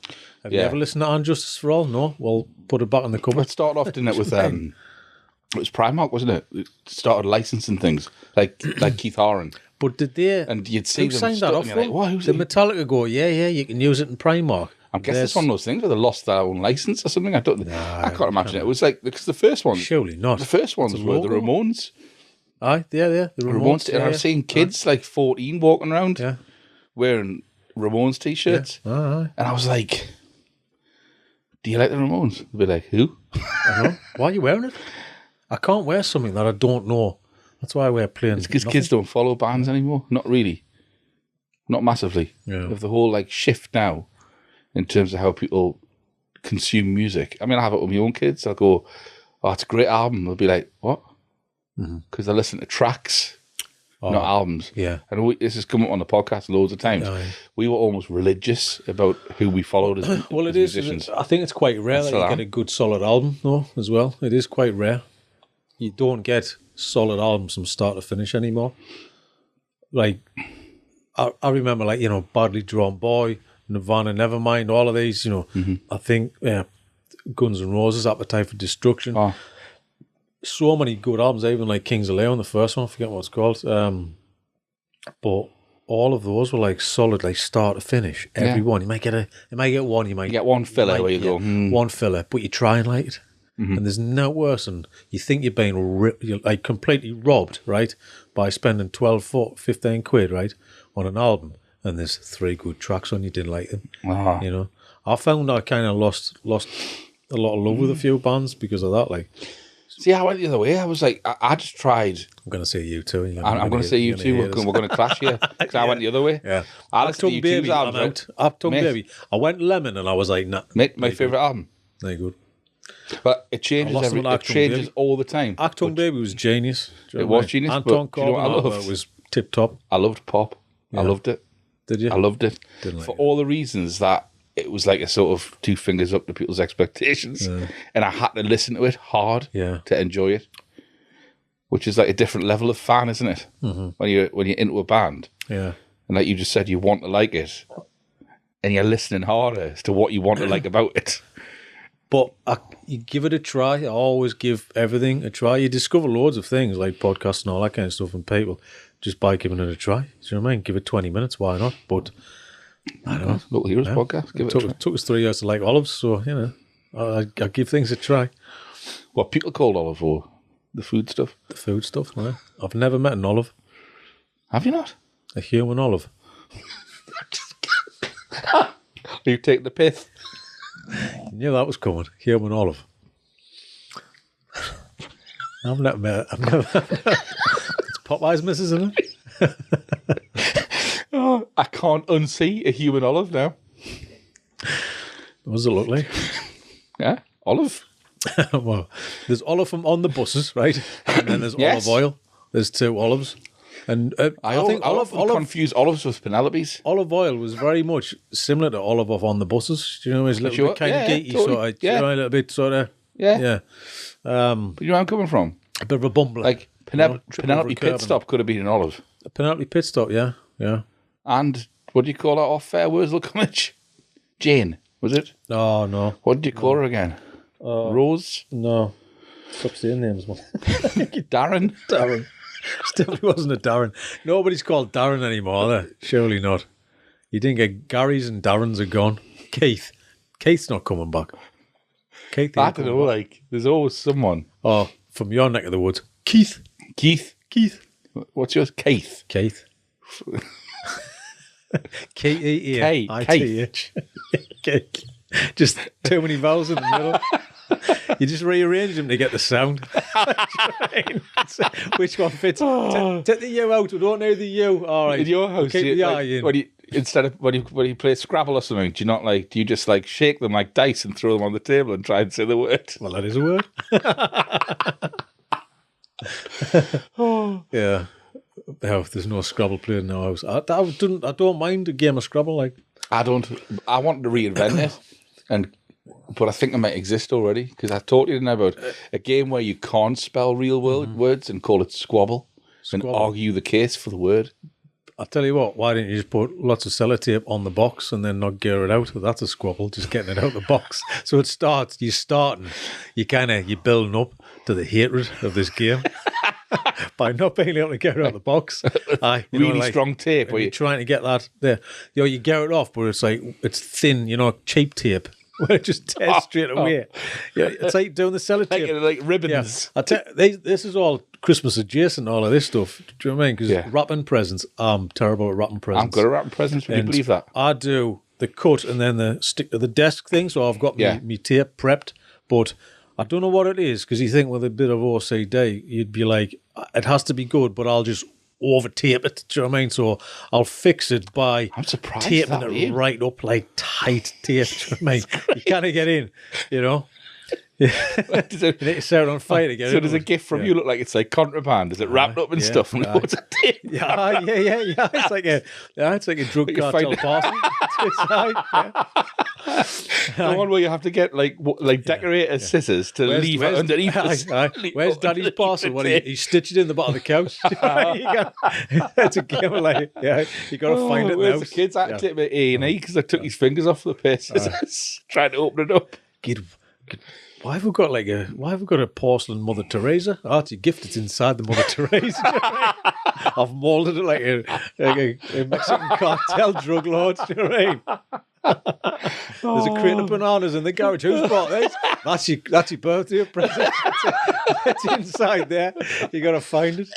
Have you ever listened to Injustice for All? No? Well, put it back in the cupboard. It started off, didn't it, with... It was Primark, wasn't it? It started licensing things like Keith Haring. But did they? And you'd see them signed that off. Like, who's the Metallica go, you can use it in Primark. I guess it's one of those things where they lost their own license or something. I can't imagine it. It was like because the first one, surely not. The first ones were the Ramones. Aye, the Ramones. And I've seen kids like 14 walking around wearing Ramones t-shirts, and I was like, "Do you like the Ramones?" They'd be like, "Who?" I know. Why are you wearing it? I can't wear something that I don't know. That's why I wear plain. It's because kids don't follow bands anymore. Not really. Not massively. Yeah. Of the whole like shift now in terms of how people consume music. I mean, I have it with my own kids. I'll go, "Oh, it's a great album." They'll be like, "What?" Because they listen to tracks, not albums. Yeah. And this has come up on the podcast loads of times. We were almost religious about who we followed as musicians. I think it's quite rare that you get a good solid album, though, as well. It is quite rare. You don't get solid albums from start to finish anymore. Like, I remember, like, you know, Badly Drawn Boy, Nirvana, Nevermind, all of these, you know. I think Guns N' Roses, Appetite for Destruction. So many good albums, even like Kings of Leon, the first one, I forget what it's called. But all of those were like solid, like start to finish. Every one. You might get one, you might get one filler where you go, one filler, but you try and like it. And there's no worse than you think you're being you're like completely robbed, right, by spending 12, 15 quid, right, on an album, and there's 3 good tracks on you didn't like them. You know, I found I kind of lost a lot of love with a few bands because of that. Like, see, I went the other way. I was like, I just tried. I'm going to say you too. I'm going to say you too. We're going to clash here because I went the other way. Yeah, I listened to YouTube's album. Achtung Baby. I went Lemon, and I was like, nah. My favourite album. Very good. But it changes all the time. Achtung Baby was genius. It was genius. Anton Corbijn was tip top. I loved pop. I loved it. Did you? I loved it for all the reasons that it was like a sort of 2 fingers up to people's expectations, and I had to listen to it hard to enjoy it. Which is like a different level of fan, isn't it? When you're into a band, and like you just said, you want to like it, and you're listening harder as to what you want to like about it. But you give it a try. I always give everything a try. You discover loads of things like podcasts and all that kind of stuff, and people just by giving it a try. Do you know what I mean? Give it 20 minutes. Why not? But I don't know. Local Heroes podcast. Give it a try. It took us 3 years to like olives, so I give things a try. What people call olive or the food stuff? The food stuff. Yeah. I've never met an olive. Have you not? A human olive. You take the pith. You knew that was coming. Human olive. I've never met. It's Popeye's missus, isn't it? Oh, I can't unsee a human olive now. What does it look like? Yeah, olive. Well, there's olive from on the buses, right? And then there's olive oil. There's 2 olives. And I think olive confuse olives with Penelopes. Olive oil was very much similar to olive off on the buses. Do you know, it's a little bit kind of geeky, totally. A little bit sort of, yeah. But you know where I'm coming from? A bit of a bumbler. Like Penelope Pit Stop could have been an olive. A Penelope Pit Stop, yeah. And what do you call her off Fair Wurzel College? Jane, was it? Oh, no. What did you call her again? Rose? No. Stop saying names, man. Darren? Darren. Still, he wasn't a Darren. Nobody's called Darren anymore, are they? Surely not. You didn't get Gary's and Darren's are gone. Keeath. Keith's not coming back. Keith, I don't know, like, there's always someone. Oh, from your neck of the woods. Keeath. What's yours? Keith. Keith. Keeath. Just too many vowels in the middle. You just rearrange them to get the sound. Which one fits? Take the U out. We don't know the U. All right. In your house, keep the I in. When you play Scrabble or something, do you just like shake them like dice and throw them on the table and try and say the word? Well, that is a word. Yeah. Oh, there's no Scrabble played in the house. I don't mind a game of Scrabble. Like I want to reinvent it, but I think it might exist already because I taught you about a game where you can't spell real words and call it Squabble and argue the case for the word. I'll tell you what, why didn't you just put lots of sellotape on the box and then not gear it out? That's a squabble, just getting it out of the box. So you're starting, you're building up to the hatred of this game by not being able to get it out of the box. Strong tape. You're trying to get that there. You get it off, but it's like, it's thin, cheap tape. Where it just tears straight away. Yeah, it's like doing the sellotape. Like ribbons. Yeah. This is all Christmas adjacent, all of this stuff. Do you know what I mean? Because wrapping presents, I'm terrible at wrapping presents. I'm good at wrapping presents. Would you believe that? I do the cut and then the stick to the desk thing. So I've got me tape prepped. But I don't know what it is because you think with a bit of OCD, you'd be like, it has to be good, but I'll just over tape it. Do you know what I mean? So I'll fix it by taping it right up like tight tape. Do you know what I mean? You can't get in, Yeah. You need to set it on fire to get in. So does a gift from you look like it's like contraband? Is it wrapped up and stuff? And what's a tape? Yeah. It's like a drug cartel parcel. The one where you have to get like decorator scissors to leave it underneath. Where's Daddy's parcel? Well, he stitched it in the bottom of the couch. That's a game of like, you got to find it. Where's the kids? I had to take my A&E because I took his fingers off the paste trying to open it up. Why have we got a porcelain Mother Teresa? Oh, it's a gift. It's inside the Mother Teresa. I've molded it like a Mexican cartel drug lord. You know what I mean? There's a crate of bananas in the garage. Who's bought this? That's your birthday present. It's inside there. You got to find it.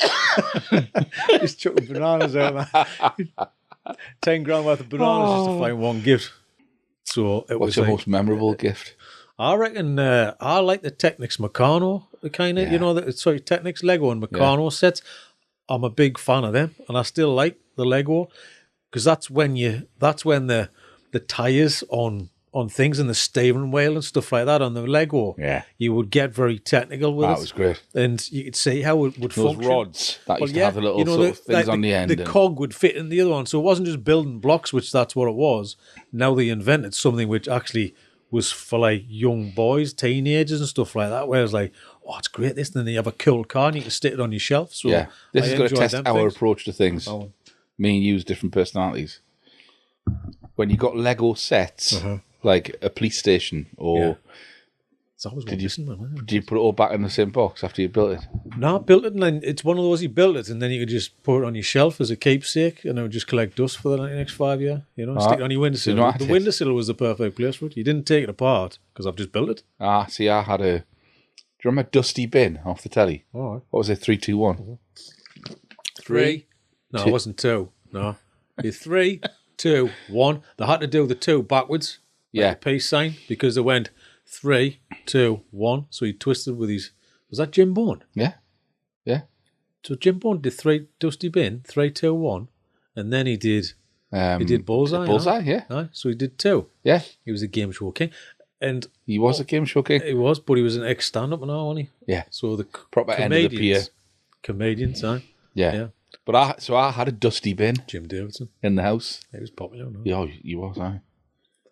Just chucking bananas out there. 10 grand worth of bananas just to find one gift. So what's your most memorable gift? I reckon I like the Technics Meccano, the kind of, Technics Lego and Meccano sets. I'm a big fan of them, and I still like the Lego because that's when the tires on things and the steering wheel and stuff like that on the Lego. Yeah, you would get very technical with it. That was great, and you could see how it would function. Those rods that used to have the little sort of things on the end. The cog would fit in the other one, so it wasn't just building blocks, which that's what it was. Now they invented something which actually was for like young boys, teenagers and stuff like that, where it's like, oh, it's great this, and then you have a cool car and you can stick it on your shelf. So this is going to test our approach to things. Me and you's different personalities. When you got Lego sets, like a police station or It's always one missing, man. Did you put it all back in the same box after you built it? No, I built it, and then it's one of those you built it, and then you could just put it on your shelf as a keepsake, and it would just collect dust for the next 5 years. You know, stick it on your windowsill. The windowsill was the perfect place for it. You didn't take it apart because I've just built it. See, I had a. Do you remember Dusty Bin off the telly? Oh, right. What was it? 3, 2, 1. 3. No, it wasn't 2. No, 3, 2, 1. They had to do the 2 backwards. Like the peace sign, because they went 3, 2, 1. So he twisted with his. Was that Jim Bone? Yeah. So Jim Bone did 3 Dusty Bin, 3, 2, 1, and then he did Bullseye. Bullseye, yeah. Right? So he did 2. Yeah. He was a game show king, and he was a game show king. He was, but he was an ex stand-up now, wasn't he? Yeah. So the proper end of the pier comedians, huh? Yeah. But I had a Dusty Bin. Jim Davidson in the house. He was popular, no? Yeah, he was.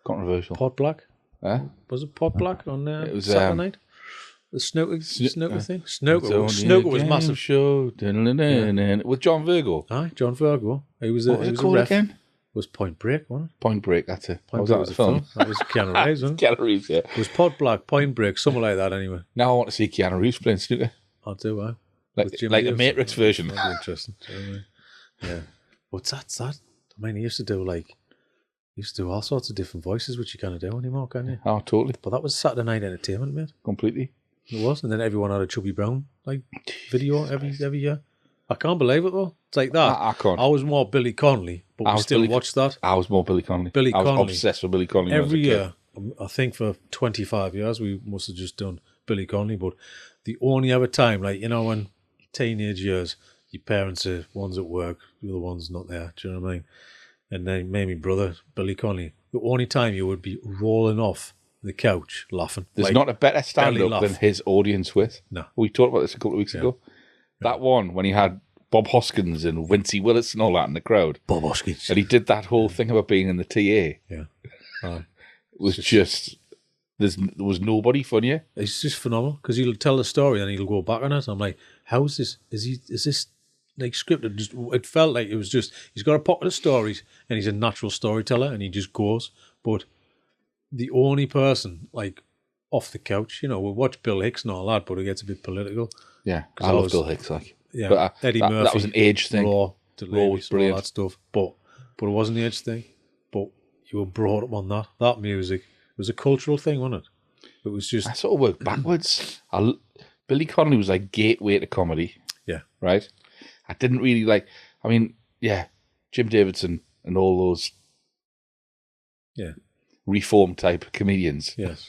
Controversial. Pot Black. Was it Pot Black on it was, Saturday night? The snooker thing? Snooker was massive. Show. With John Virgo. Aye, John Virgo. He was what was it called again? It was Point Break, wasn't it? Point Break, that's it. Point Break was a film. That was Keanu Reeves, wasn't it? Keanu Reeves, yeah. It was Pot Black, Point Break, something like that anyway. Now I want to see Keanu Reeves playing snooker. I do, I. Like the Matrix version. That'd be interesting. Yeah. What's that? I mean, he used to do all sorts of different voices, which you can't do anymore, can you? Oh, totally. But that was Saturday night entertainment, mate. Completely. It was, and then everyone had a Chubby Brown video every year. I can't believe it though. It's like that. I can't. I was more Billy Connolly, but we still watched that. I was more Billy Connolly. I was obsessed with Billy Connolly. Every year, I think for 25 years, we must have just done Billy Connolly. But the only other time, like, you know, when teenage years, your parents are one's at work, the other one's not there. Do you know what I mean? And then my brother, Billy Connolly, the only time you would be rolling off the couch laughing. There's not a better stand-up than his audience with. No. We talked about this a couple of weeks ago. That one, when he had Bob Hoskins and Wincy Willis and all that in the crowd. Bob Hoskins. And he did that whole thing about being in the TA. Yeah. It was just... There was nobody funnier. It's just phenomenal, because he'll tell the story and he'll go back on it. I'm like, how is this? Is this like scripted? Just, it felt like it was just, he's got a pocket of stories and he's a natural storyteller and he just goes. But the only person, like, off the couch, you know, we'll watch Bill Hicks and all that, but it gets a bit political. Yeah, I love Bill Hicks, like. Yeah, but Eddie Murphy. That was an age thing. Raw was brilliant. All that stuff. But it wasn't the age thing. But you were brought up on that music. It was a cultural thing, wasn't it? It was just... I sort of worked backwards. Billy Connolly was like gateway to comedy. Yeah. Right? I didn't really like... I mean, yeah, Jim Davidson and all those... Yeah. Reform type comedians. Yes.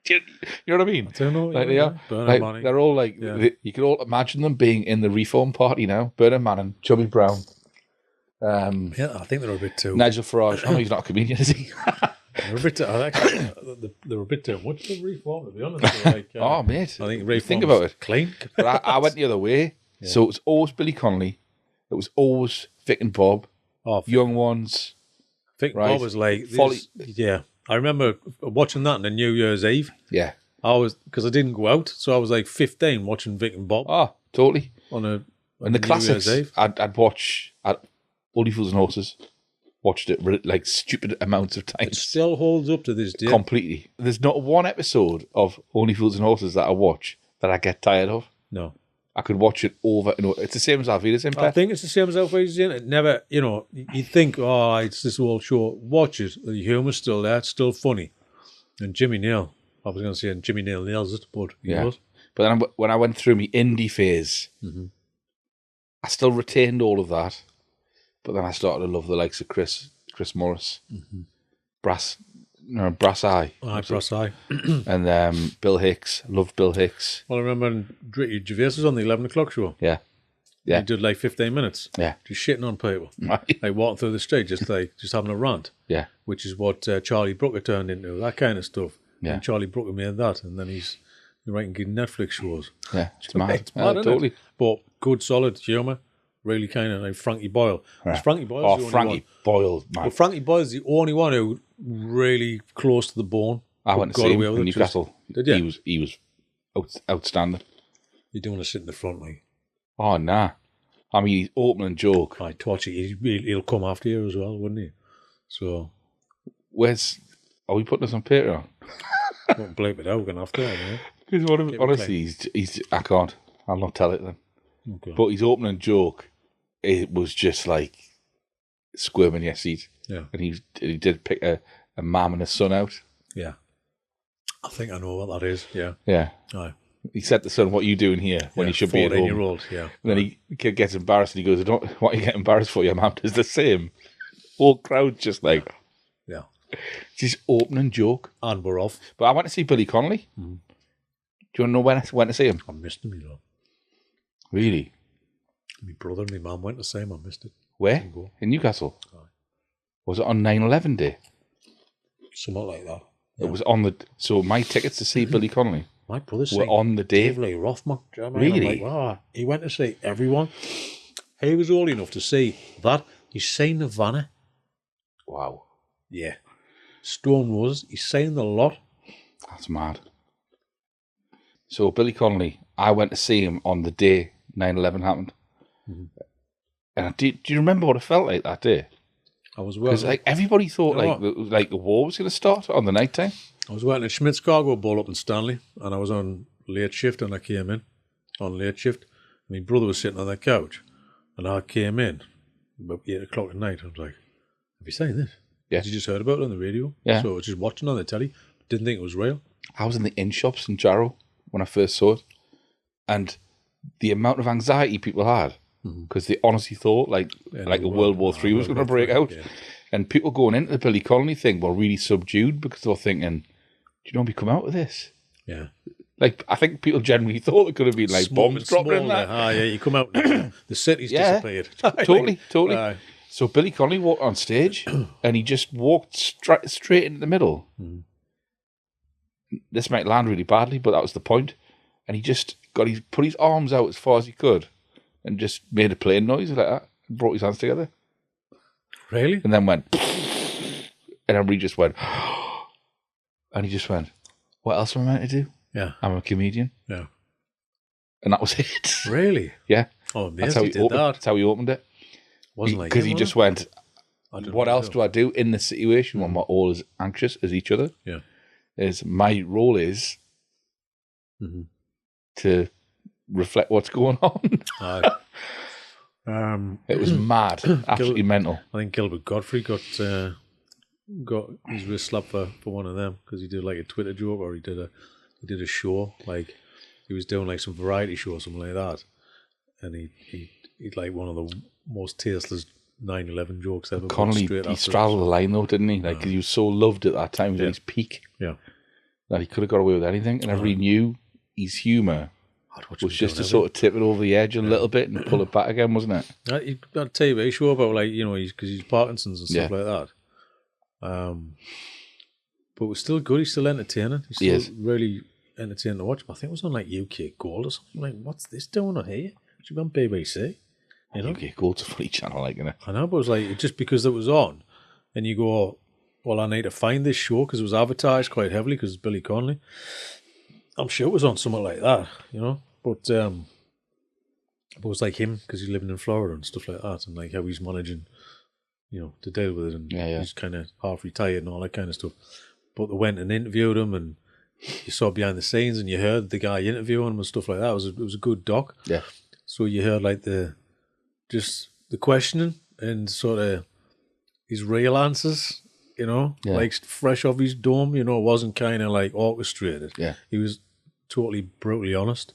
You know what I mean? I don't know. Like, they're all like... you can all imagine them being in the Reform Party now. Bernard Manning, Chubby Brown. I think they're a bit too... Nigel Farage. I know he's not a comedian, is he? They were a bit too much for Reform, to be honest. Like, oh, mate. I think Reform, think about it. Clean. But I went the other way. Yeah. So it was always Billy Connolly. It was always Vic and Bob. Oh, Young ones. Vic and Bob was like... Yeah. I remember watching that on the New Year's Eve. Yeah. Because I didn't go out, so I was like 15 watching Vic and Bob. Oh, totally. And the classics, I'd watch Only Fools and Horses. Watched it like stupid amounts of times. It still holds up to this day. Completely. There's not one episode of Only Fools and Horses that I watch that I get tired of. No. I could watch it over and over. It's the same as Alvida's Impact. I think it's the same as Alvida's Impact. It never, you know, you think, oh, it's this old show. Watch it. The humour's still there. It's still funny. And Jimmy Neal. I was going to say Jimmy Neal nails it, but he was. But then when I went through my indie phase, I still retained all of that. But then I started to love the likes of Chris Morris, Brass Eye. Brass Eye. And Bill Hicks. Loved Bill Hicks. Well, I remember Ricky Gervais was on the 11 o'clock show. Yeah. He did like 15 minutes. Yeah. Just shitting on people. Like walking through the street, just having a rant. Yeah. Which is what Charlie Brooker turned into, that kind of stuff. Yeah. And Charlie Brooker made that, and then he's writing good Netflix shows. Yeah. It's mad. It's mad, totally. It? But good, solid humour. Really kind of like Frankie Boyle. Right. Frankie Boyle's Frankie Boyle, man. Well, Frankie Boyle's the only one who really close to the bone. I went to see him in Newcastle. Did you? He was outstanding. You don't want to sit in the front, like. Oh, nah. I mean, he's opening joke. Right, Torchy, he'll come after you as well, wouldn't he? So. Are we putting this on Patreon? Won't bleep it out again after that, yeah. Because honestly, I can't. I'll not tell it then. Okay. But his opening joke, it was just like squirming your seat. Yeah. And he did pick a mum and a son out. Yeah. I think I know what that is, yeah. Yeah. Aye. He said to the son, "What are you doing here?" When he should be at home. 14-year-old, yeah. And then the kid gets embarrassed and he goes, "What are you getting embarrassed for? Your mum does the same." Whole crowd just like, yeah. It's his opening joke. And we're off. But I went to see Billy Connolly. Mm-hmm. Do you want to know when to see him? I missed him, you know. Really? My brother and my mum went to see him. I missed it. Where? In Newcastle? Aye. Was it on 9/11 day? Something like that. Yeah. It was on the... So my tickets to see Billy Connolly my brother were on the day. Dave Lee Rothman. Do you know what I mean? Really? I'm like, wow. He went to see everyone. He was old enough to see that. He's seen Nirvana. Wow. Yeah. Stone Roses. He's seen the lot. That's mad. So Billy Connolly, I went to see him on the day 9/11 happened. Mm-hmm. And do you remember what it felt like that day? I was working. Because like everybody thought like the war was going to start on the night time. I was working at Schmidt's Cargo Ball up in Stanley, and I was on late shift, and I came in on late shift. My brother was sitting on the couch, and I came in about 8 o'clock at night. I was like, "Have you seen this? Yeah. You just heard about it on the radio." Yeah. So I was just watching on the telly. Didn't think it was real. I was in the in shops in Jarrow when I first saw it, and the amount of anxiety people had because they honestly thought like a World War III was going to break out, and people going into the Billy Connolly thing were really subdued because they were thinking, "Do you know we come out of this?" Yeah. Like I think people generally thought it could have been like bombs dropping in that. Yeah, you come out, the city's disappeared. Totally. So Billy Connolly walked on stage, and he just walked straight into the middle. Mm. This might land really badly, but that was the point. And he just put his arms out as far as he could, and just made a plane noise like that. And brought his hands together. Really? And then went, and everybody just went, and he just went, "What else am I meant to do? Yeah, I'm a comedian." Yeah, and that was it. Really? Yeah. Oh, amazing! That's how he opened it. Wasn't like because he just went, "What else do I do in this situation when we're all as anxious as each other?" Yeah. Is my role is to reflect what's going on. It was mad, absolutely mental. I think Gilbert Godfrey got his wrist slapped for one of them because he did like a Twitter joke, or he did a show, like he was doing like some variety show or something like that, and he'd like one of the most tasteless 9/11 jokes ever. Connolly, he straddled the line though, didn't he? Like he was so loved at that time, he was at his peak. Yeah. That he could have got away with anything, and everybody knew his humour was just to sort of tip it over the edge a little bit and pull it back again, wasn't it? He got a TV show about like because he's Parkinson's and stuff like that. But it was still good. He's still entertaining. He's still really entertaining to watch. I think it was on like UK Gold or something. Like, what's this doing on here? It should be on BBC. You know? UK Gold's a funny channel, like, isn't it? I know, but it was like just because it was on, and you go, well, I need to find this show because it was advertised quite heavily because it's Billy Connolly. I'm sure it was on something like that, But it was like him because he's living in Florida and stuff like that, and like how he's managing, to deal with it, and he's kind of half retired and all that kind of stuff. But they went and interviewed him, and you saw behind the scenes, and you heard the guy interviewing him and stuff like that. It was a good doc. Yeah. So you heard like the questioning and sort of his real answers. Like fresh off his dome, it wasn't kind of like orchestrated. Yeah. He was totally brutally honest.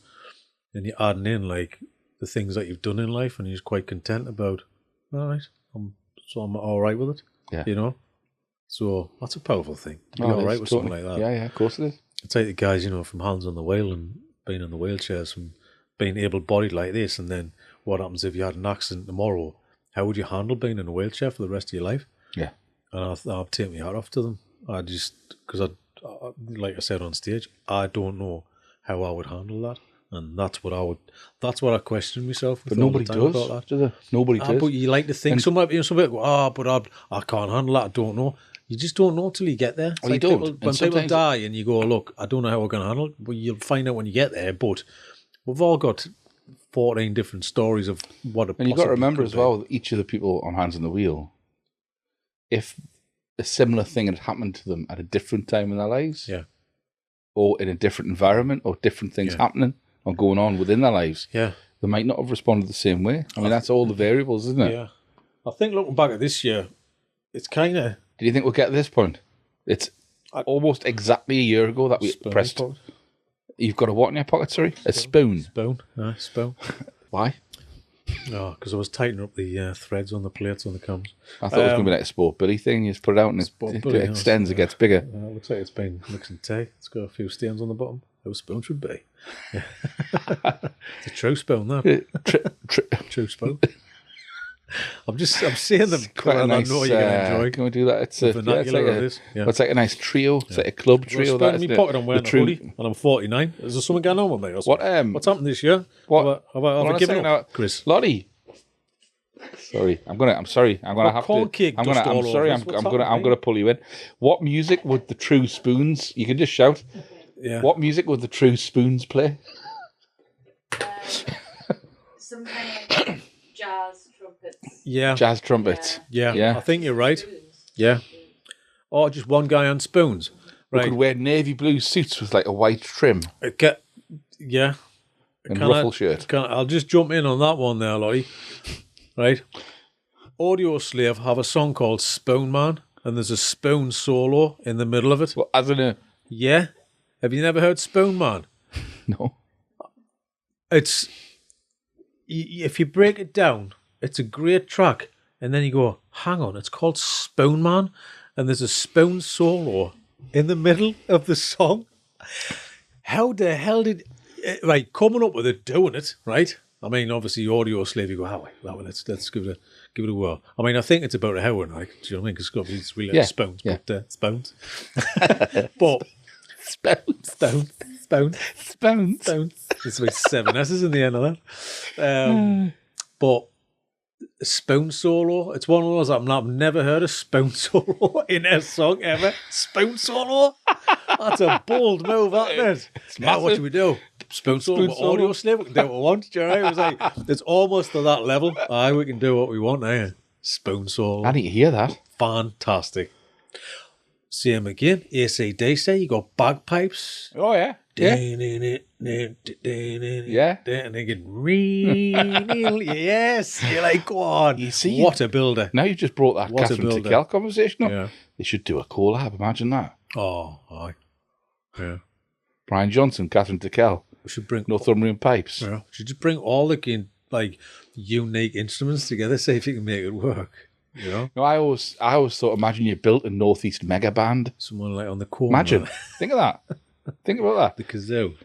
And you're adding in like the things that you've done in life, and he's quite content about, all right, I'm all right with it. Yeah. So that's a powerful thing. You're all right with something like that. Yeah, of course it is. I take the guys, from hands on the wheel and being in the wheelchairs, from being able-bodied like this, and then what happens if you had an accident tomorrow? How would you handle being in a wheelchair for the rest of your life? Yeah. And I'll take my hat off to them. Because I like I said on stage, I don't know how I would handle that, and that's what I question myself. But nobody does. About that. Nobody does. But you like to think some people go, but I can't handle that. I don't know. You just don't know till you get there. Well, like you don't. When people die and you go, look, I don't know how we're going to handle it. Well, you'll find out when you get there. But we've all got 14 different stories of what. And you've got to remember as well, each of the people on Hands on the Wheel, if a similar thing had happened to them at a different time in their lives, or in a different environment, or different things happening or going on within their lives, they might not have responded the same way. I mean, that's all the variables, isn't it? Yeah. I think looking back at this year, it's kind of... Do you think we'll get to this point? It's almost exactly a year ago that we pressed... You've got a what in your pocket, sorry? A spoon. Spoon. Spoon. Why? No, because I was tightening up the threads on the plates on the cams. I thought it was going to be like a Sport Billy thing. You just put it out and it extends, it gets bigger. It looks like it's been mixing tea. It's got a few stains on the bottom. How a spoon should be. Yeah. It's a true spoon, that. True spoon. I'm saying them quite a nice, I know you're going to enjoy. Can we do that? It's like a nice trio. It's like a club trio. That's my pocket. I'm wearing a hoodie, and I'm 49. Is there something going on with me? Or something? What's happened this year? What? Have I given up, Chris? Lottie. Sorry, I'm gonna have to. I'm gonna pull you in. What music would the True Spoons? You can just shout. Yeah. What music would the True Spoons play? Some kind of jazz trumpets. Yeah. Jazz trumpets. Yeah. I think you're right. Yeah. Or just one guy on spoons. Right. Who could wear navy blue suits with like a white trim. Yeah. And ruffle shirt. I'll just jump in on that one there, Lottie. Right. Audio Slave have a song called Spoon Man, and there's a spoon solo in the middle of it. Well, as in a... Yeah. Have you never heard Spoon Man? No. It's... If you break it down, it's a great track, and then you go, hang on, it's called Spoon Man, and there's a spoon solo in the middle of the song. How the hell did... Right, coming up with it, doing it, right? I mean, obviously, Audio Slave, you go, let's give it a whirl. I mean, I think it's about a heroin, right? Do you know what I mean? Because it's really like spoons, but spoons. But spoons. There's about 7 S's in the end of that. But a spoon solo, it's one of those I've never heard a spoon solo in a song ever. Spoon solo? That's a bold move, isn't it? Now, what should we do? Spoon solo, Audio Slave, we can do what we want. Do you know what I mean? It was like, it's almost to that level. We can do what we want now. Spoon solo. I need to hear that. Fantastic. Same again. AC/DC, you got bagpipes. Oh, yeah. Yeah. Yeah. And they get real. Yes. You're like, go on. You see, what a builder. Now you've just brought that Catherine Tickell conversation up. Yeah. They should do a collab. Imagine that. Oh, aye. Yeah. Brian Johnson, Catherine Tickell. We should bring Northumbrian pipes. Yeah. We should just bring all the unique instruments together, see if you can make it work. You know? No, I always thought, imagine you built a Northeast mega band. Someone like on the corner. Imagine. Think of that. Think about that. The kazoo.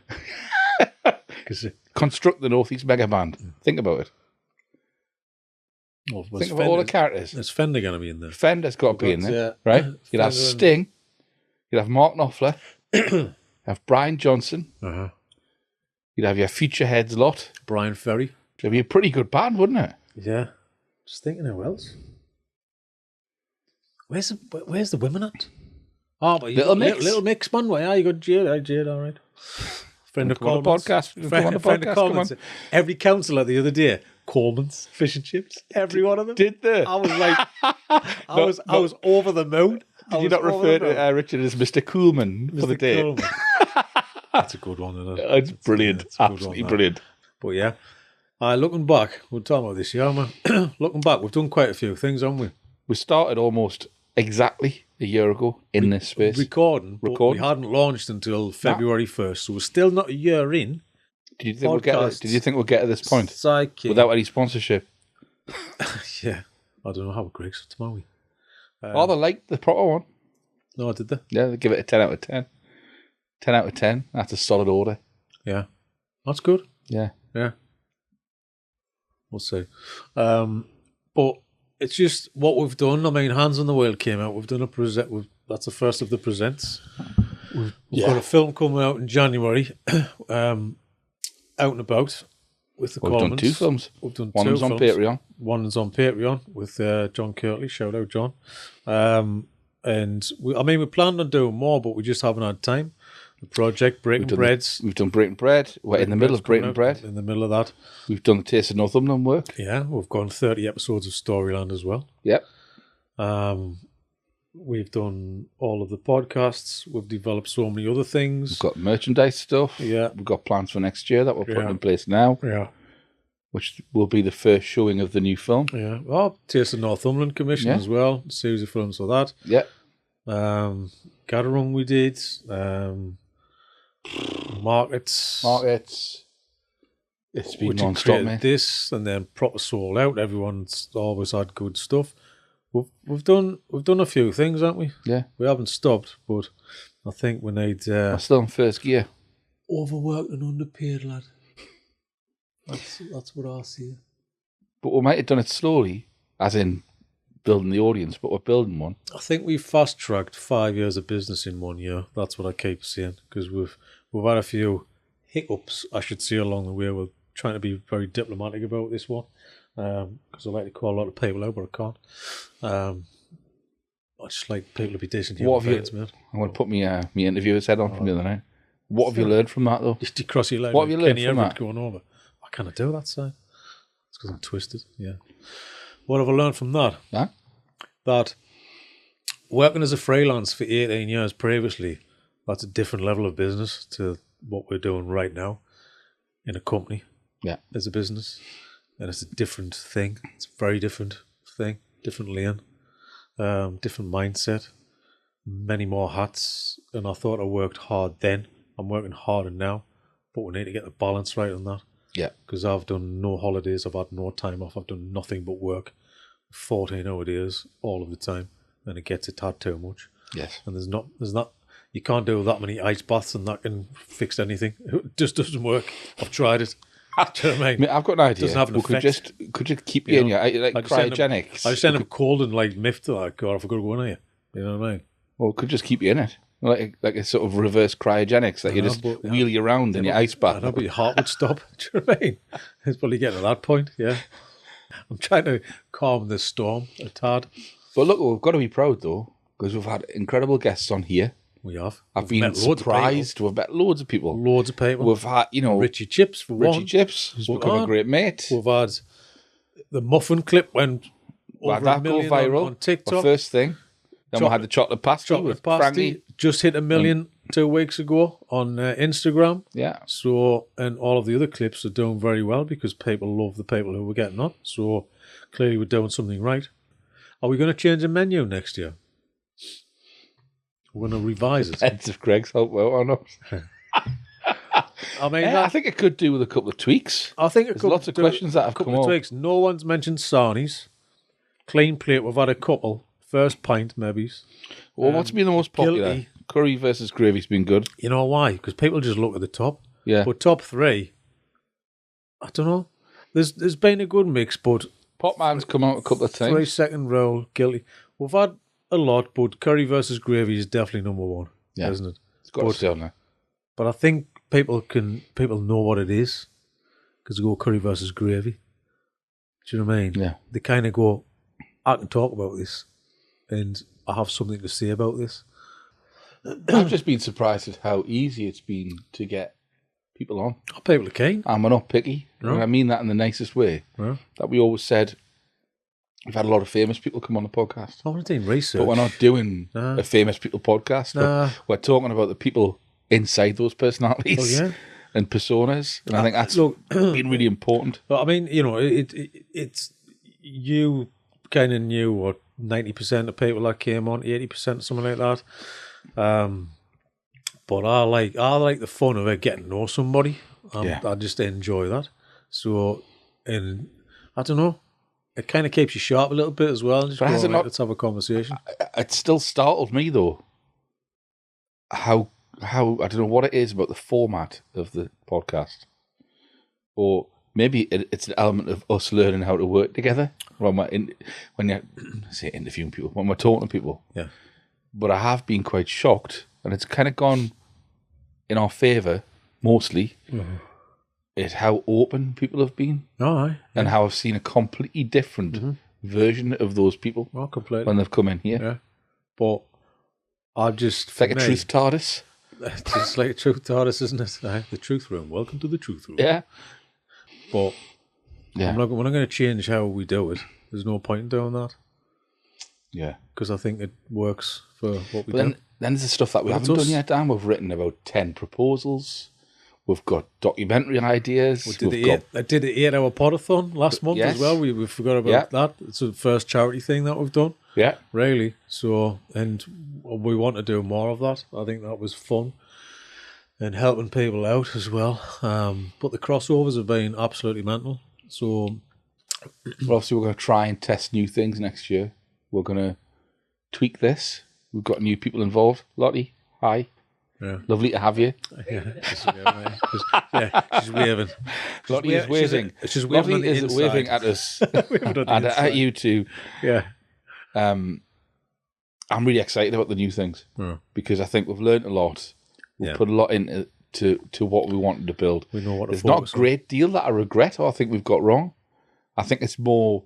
Construct the Northeast mega band. Think about it. Well, think about all the characters. Is Fender going to be in there? Fender's got to be in there, right? You'd have Sting. You'd have Mark Knopfler. You'd have Brian Johnson. Uh-huh. You'd have your Future Heads lot. Brian Ferry. It'd be a pretty good band, wouldn't it? Yeah. Just thinking who else. Where's the women at? Oh, but Little Mix. Little Mix, man. Why? You got Jade, all right. Friend of Coleman's. Friend of Coleman's. Every councillor the other day, Coleman's fish and chips. Every one of them. Did they? I was like, I was over the moon. Did you not refer to Richard as Mr. Coolman for the day? Coolman. That's a good one, isn't it? It's brilliant. It's absolutely brilliant. But yeah, looking back, we're talking about this year, man. Looking back, we've done quite a few things, haven't we? We started almost exactly a year ago in this space. Recording. But we hadn't launched until February 1st, so we're still not a year in. Did you think we'll get to this point Psychic. without any sponsorship? Yeah. I don't know how it breaks tomorrow. They like the proper one. No, did they? Yeah, they give it a 10 out of 10. 10 out of 10. That's a solid order. Yeah. That's good. Yeah. Yeah. We'll see. But it's just what we've done. I mean, Hands on the Wheel came out. We've done a present. That's the first of the presents. We've got a film coming out in January, Out and About with the Colemans. We've done 2 films. We've done One's 2 on films. Patreon. One's on Patreon with John Kirtley. Shout out, John. And we planned on doing more, but we just haven't had time. The project Breaking Breads. We've done Breaking Bread. We're in the middle of Breaking Bread. In the middle of that. We've done the Taste of Northumberland work. Yeah, we've gone 30 episodes of Storyland as well. Yep. we've done all of the podcasts. We've developed so many other things. We've got merchandise stuff. Yeah. We've got plans for next year that we're putting in place now. Yeah. Which will be the first showing of the new film. Yeah. Well, Taste of Northumberland Commission as well. Series of films for that. Yeah. Gadarung we did. Markets. It's been which non-stop, created mate. this and then proper sold out. Everyone's always had good stuff. We've done a few things, haven't we? Yeah. We haven't stopped, but I think we need We're still in first gear. overworked and underpaid, lad. That's what I see. But we might have done it slowly, as in building the audience, but we're building one. I think we've fast-tracked 5 years of business in 1 year. That's what I keep saying, because we've had a few hiccups, I should say, along the way. We're trying to be very diplomatic about this one, because I like to call a lot of people out, but I can't. I just like people to be decent human friends, man. I'm going to put my interviewer's head on from the other night. What have you learned from that, though? Just cross your leg. What have you learned Kenny from Everett that? going over. I can't do that side. It's because I'm twisted. Yeah. What have I learned from that? Huh? That working as a freelance for 18 years previously, that's a different level of business to what we're doing right now in a company. Yeah. As a business. And it's a different thing. It's a very different thing. Different lane. Different mindset. Many more hats. And I thought I worked hard then. I'm working harder now. But we need to get the balance right on that. Yeah. Because I've done no holidays. I've had no time off. I've done nothing but work. 14-hour days all of the time. And it gets a tad too much. Yes. And there's not, you can't do that many ice baths and that can fix anything. It just doesn't work. I've tried it. Do you know what I mean? Mate, I've got an idea. Doesn't have an we could effect. just keep you in your like I just end up- cryogenics. I just end up cold and like miffed. Like, God, I've got to go in here. You know what I mean? Well, we could just keep you in it. Like a sort of reverse cryogenics that you just wheel you around in your ice bath. I know, but your heart would stop. Do you know what I mean? It's probably getting to that point, yeah. I'm trying to calm the storm a tad. But look, we've got to be proud though, because we've had incredible guests on here. We have. I've We've been met loads of surprised. We've met loads of people. Loads of people. We've had, Richie Chips for one. Richie Chips has become a great mate. We've had the muffin clip went over Had that a go million viral on TikTok. the first thing. Then we had the chocolate pasty with Frankie. just hit 1 million 2 weeks ago on Instagram. Yeah. So, and all of the other clips are doing very well because people love the people who we're getting on. So clearly we're doing something right. Are we going to change the menu next year? We're going to revise it. Heads of Greg's help out or not. I mean, I think it could do with a couple of tweaks. I think There's lots of questions that have come up. tweaks. No one's mentioned Sarni's. Clean plate, we've had a couple. First pint, maybe. Well, what's been the most popular? Guilty. Curry versus gravy's been good. You know why? Because people just look at the top. Yeah. But top three, I don't know. There's been a good mix, but Popman's come out a couple of times. 3-second roll, guilty. We've had a lot, but curry versus gravy is definitely number one, isn't it? It's got to stay on there. But I think people know what it is because they go curry versus gravy. Do you know what I mean? Yeah. They kind of go, I can talk about this and I have something to say about this. I've just been surprised at how easy it's been to get people on. Oh, people are keen. And we're not picky. No. And I mean that in the nicest way. Yeah. That we always said, we've had a lot of famous people come on the podcast. I want to do research. But we're not doing Nah. a famous people podcast. Nah. We're talking about the people inside those personalities Oh, yeah. and personas. And I think that's Look, been really important. But I mean, you know, it's you kind of knew what 90% of people that came on, 80%, something like that. But I like the fun of it, getting to know somebody. I just enjoy that. So, and I don't know, it kind of keeps you sharp a little bit as well. Just But has it not- let's have a conversation. It still startled me though, how I don't know what it is about the format of the podcast, or maybe it's an element of us learning how to work together when you say interviewing people, when we're talking to people. Yeah. But I have been quite shocked, and it's kind of gone in our favour mostly. Mm-hmm. At how open people have been, and how I've seen a completely different version of those people completely. when they've come in here. Yeah. But I just It's like a truth TARDIS. It's just like a truth TARDIS, isn't it? The truth room. Welcome to the truth room. Yeah. But Yeah. we're not going to change how we do it. There's no point in doing that. Yeah. because I think it works for what we But do. then there's the stuff that we But haven't it's done us. yet, Dan. We've written about 10 proposals. We've got documentary ideas. I did the 8 hour podathon last month Yes. as well. We forgot about Yeah. that. It's the first charity thing that we've done, Yeah. really. So, and we want to do more of that. I think that was fun and helping people out as well. But the crossovers have been absolutely mental. So, Well, obviously, we're going to try and test new things next year. We're going to tweak this. We've got new people involved. Lottie, hi. yeah. Lovely to have you. She's waving. Lottie is waving. She's waving on Lottie the is waving inside. at us Waving on the and inside. at you too. Yeah. I'm really excited about the new things Yeah. because I think we've learned a lot. We've put a lot into to what we wanted to build. We know what to There's not focus a great deal that I regret or I think we've got wrong. I think it's more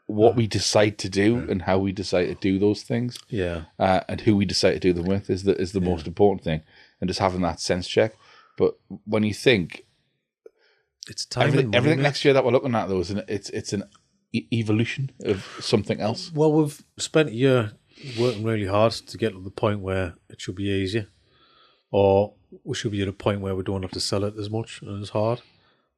what we decide to do and how we decide to do those things. Yeah. And who we decide to do them with is the most important thing, and just having that sense check. But when you think It's time. everything next year that we're looking at, though, it's an evolution of something else. Well, we've spent a year working really hard to get to the point where it should be easier, or we should be at a point where we don't have to sell it as much and as hard.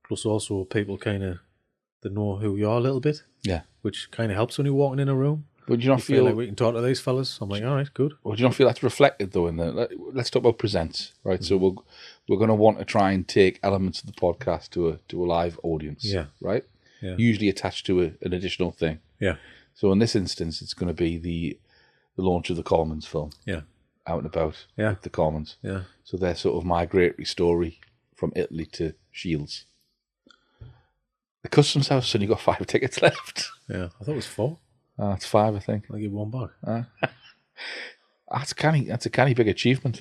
Plus, also people they know who you are a little bit, Yeah. which kind of helps when you're walking in a room. But do you not You feel feel? like we can talk to these fellas. I'm like, all right, good. Or do you not feel that's reflected though in the? Let's talk about presents, right? So we're going to want to try and take elements of the podcast to a live audience, Yeah. right? Yeah. Usually attached to an additional thing. Yeah, So in this instance, it's going to be the launch of the Commons film, yeah, Out and About, Yeah. with the Commons. yeah. So their sort of migratory story from Italy to Shields. The Customs House only got 5 tickets left. Yeah, I thought it was 4. It's 5, I think. I'll give 1 back. That's a canny big achievement,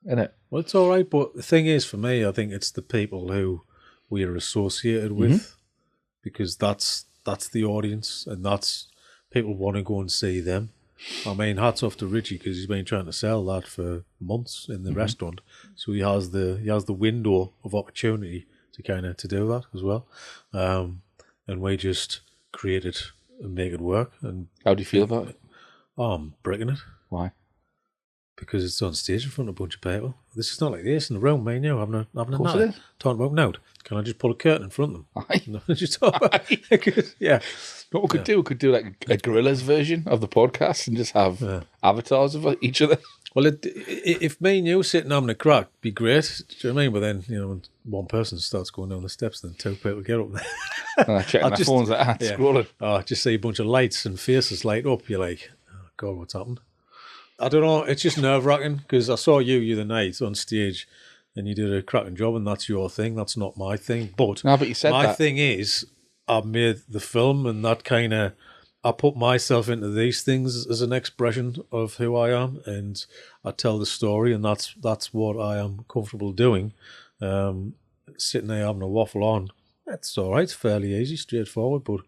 isn't it? Well, it's all right, but the thing is, for me, I think it's the people who we are associated with, because that's the audience, and that's people want to go and see them. I mean, hats off to Richie because he's been trying to sell that for months in the restaurant, so he has the window of opportunity to do that as well, and we just create it and make it work. And How do you feel about it? I'm breaking it. Why? Because it's on stage in front of a bunch of people. This is not like this in the room, me and you having a course night. it is. Talking about now. Can I just pull a curtain in front of them? Aye. No, just talk about yeah. What we could do like a gorillas version of the podcast and just have avatars of each other. Well, if me and you sitting having a crack, be great. Do you know what I mean? But then, when one person starts going down the steps, then 2 people get up there. Checking their phones like that, scrolling. Oh, just see a bunch of lights and faces light up. You're like, oh, God, what's happened? I don't know. It's just nerve-wracking because I saw you the other night on stage and you did a cracking job, and that's your thing. That's not my thing. But, No, but you said my that. thing is I made the film, and that I put myself into these things as an expression of who I am, and I tell the story, and that's what I am comfortable doing. Sitting there having a waffle on, that's all right. It's fairly easy, straightforward. But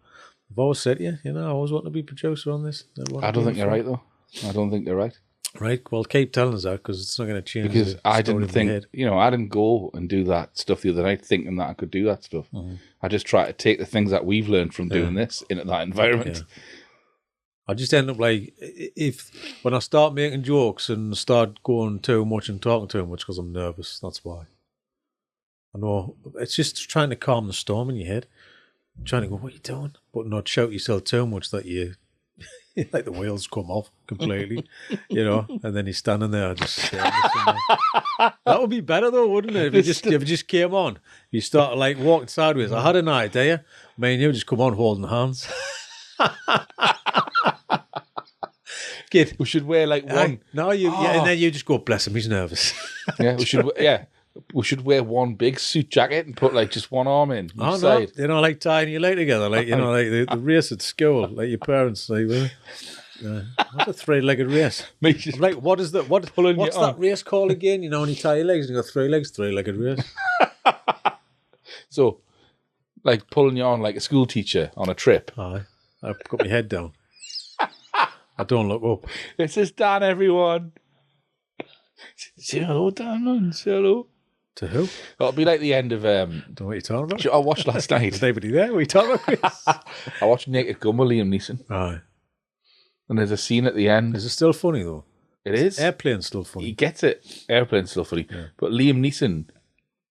I've always said to you, I always want to be producer on this. I don't think you're right, though. I don't think they're right. Right. Well, keep telling us that because it's not going to change. Because the I story didn't in my think, head. I didn't go and do that stuff the other night thinking that I could do that stuff. I just try to take the things that we've learned from doing this into that environment. Yeah. I just end up like, when I start making jokes and start going too much and talking too much because I'm nervous, that's why. I know, it's just trying to calm the storm in your head. Trying to go, what are you doing? But not shout yourself too much that you, like the wheels come off completely, and then you're standing there just staring at someone. That would be better though, wouldn't it? If you just came on, you started like walking sideways. I had an idea. Me and you just come on holding hands. Kid, We should wear like one. no, and then you just go, bless him, he's nervous. We should wear one big suit jacket and put like just one arm in each Oh side. no, like tying your leg together, like like the race at school, like your parents say. That's a 3-legged race. I'm like, what's that race called again? When you tie your legs and you got 3 legs, 3-legged race. So, like pulling you on like a school teacher on a trip. Aye, I've got my head down. I don't look up. This is Dan, everyone. Say hello, Dan. Say hello. To who? It'll be like the end of. Don't know what you're talking about. I watched last night. Is anybody there? What are you talking about, Chris? I watched Naked Gun with Liam Neeson. Aye. And there's a scene at the end. Is it still funny though? It is. Airplane's still He funny. gets it. Airplane's still funny. Yeah. But Liam Neeson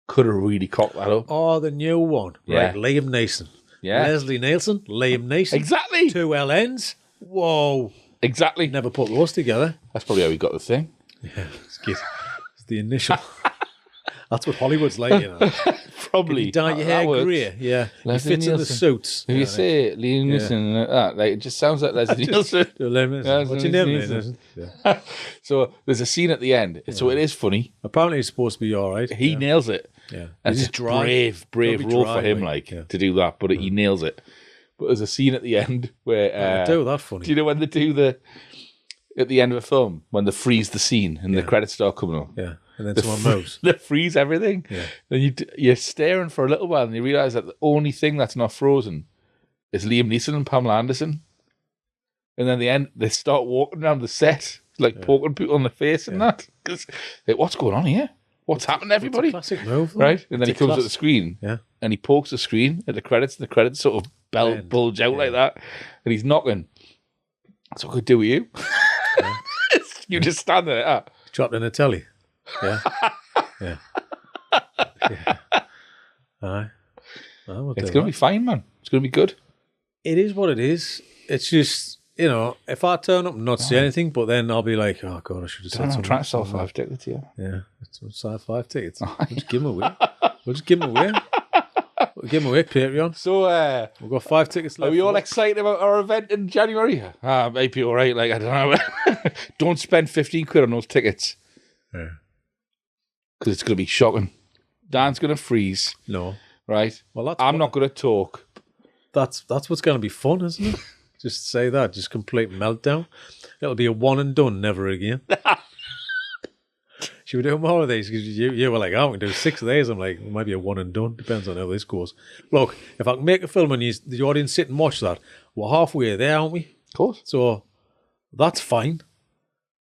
could have really cocked that up. Oh, the new one. Yeah. Right, Liam Neeson. Yeah. Leslie Nielsen, Liam Neeson. Exactly. 2 LNs. Whoa. Exactly. Never put those together. That's probably how he got the thing. Yeah, it's good. It's the initial. That's what Hollywood's like, you know. Probably. You dye your hair grey. Yeah. Leslie He fits in the Nielsen. suits. If you say Liam Neeson like that, like, it just sounds like Leslie Nielsen. What's your name, Nielsen? Yeah. So there's a scene at the end. So it is funny. Apparently it's supposed to be all right. He nails it. Yeah. And it's a brave role for him, to do that, but he nails it. But there's a scene at the end where... do that funny. Do you know when they do at the end of a film, when they freeze the scene and the credits start coming up? Yeah. And then someone moves. They freeze everything. Yeah. And you're staring for a little while and you realise that the only thing that's not frozen is Liam Neeson and Pamela Anderson. And then at the end, they start walking around the set, poking people in the face and that. Because, what's going on here? What's happened to everybody? It's a classic move, though. Right? And then he comes to the screen and he pokes the screen at the credits and the credits sort of bulge out like that. And he's knocking. That's what I could do with you. You just stand there. Chopped in a telly. Yeah. Yeah. Yeah. Aye. It's going to be fine, man. It's going to be good. It is what it is. It's just, you know, if I turn up and not see anything, but then I'll be like, oh, God, I should have said something. I'm trying to sell 5 tickets here. Yeah. Sell 5 tickets. We'll just give them away. We'll give them away, Patreon. So, we've got 5 tickets left. Are we all excited about our event in January? Maybe all right. Like, I don't know. Don't spend 15 quid on those tickets. Yeah. Because it's going to be shocking. Dan's going to freeze. No. Right? Well, I'm not going to talk. That's what's going to be fun, isn't it? Just say that. Just complete meltdown. It'll be a one and done, never again. Should we do more of these? Because you were like, oh, we can do 6 of these. I'm like, it might be a one and done. Depends on how this goes. Look, if I can make a film and the audience sit and watch that, we're halfway there, aren't we? Of course. So that's fine.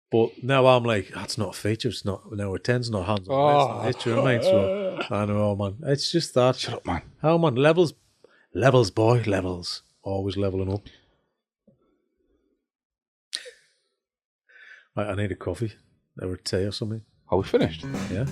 But now I'm like, that's not a feature. It's not. Now a 10's not hands on. It's you know what I mean? So I know, man. It's just that. Shut up, man. How, man? Levels, boy. Levels. Always leveling up. Right, I need a coffee or a tea or something. Are we finished? Yeah.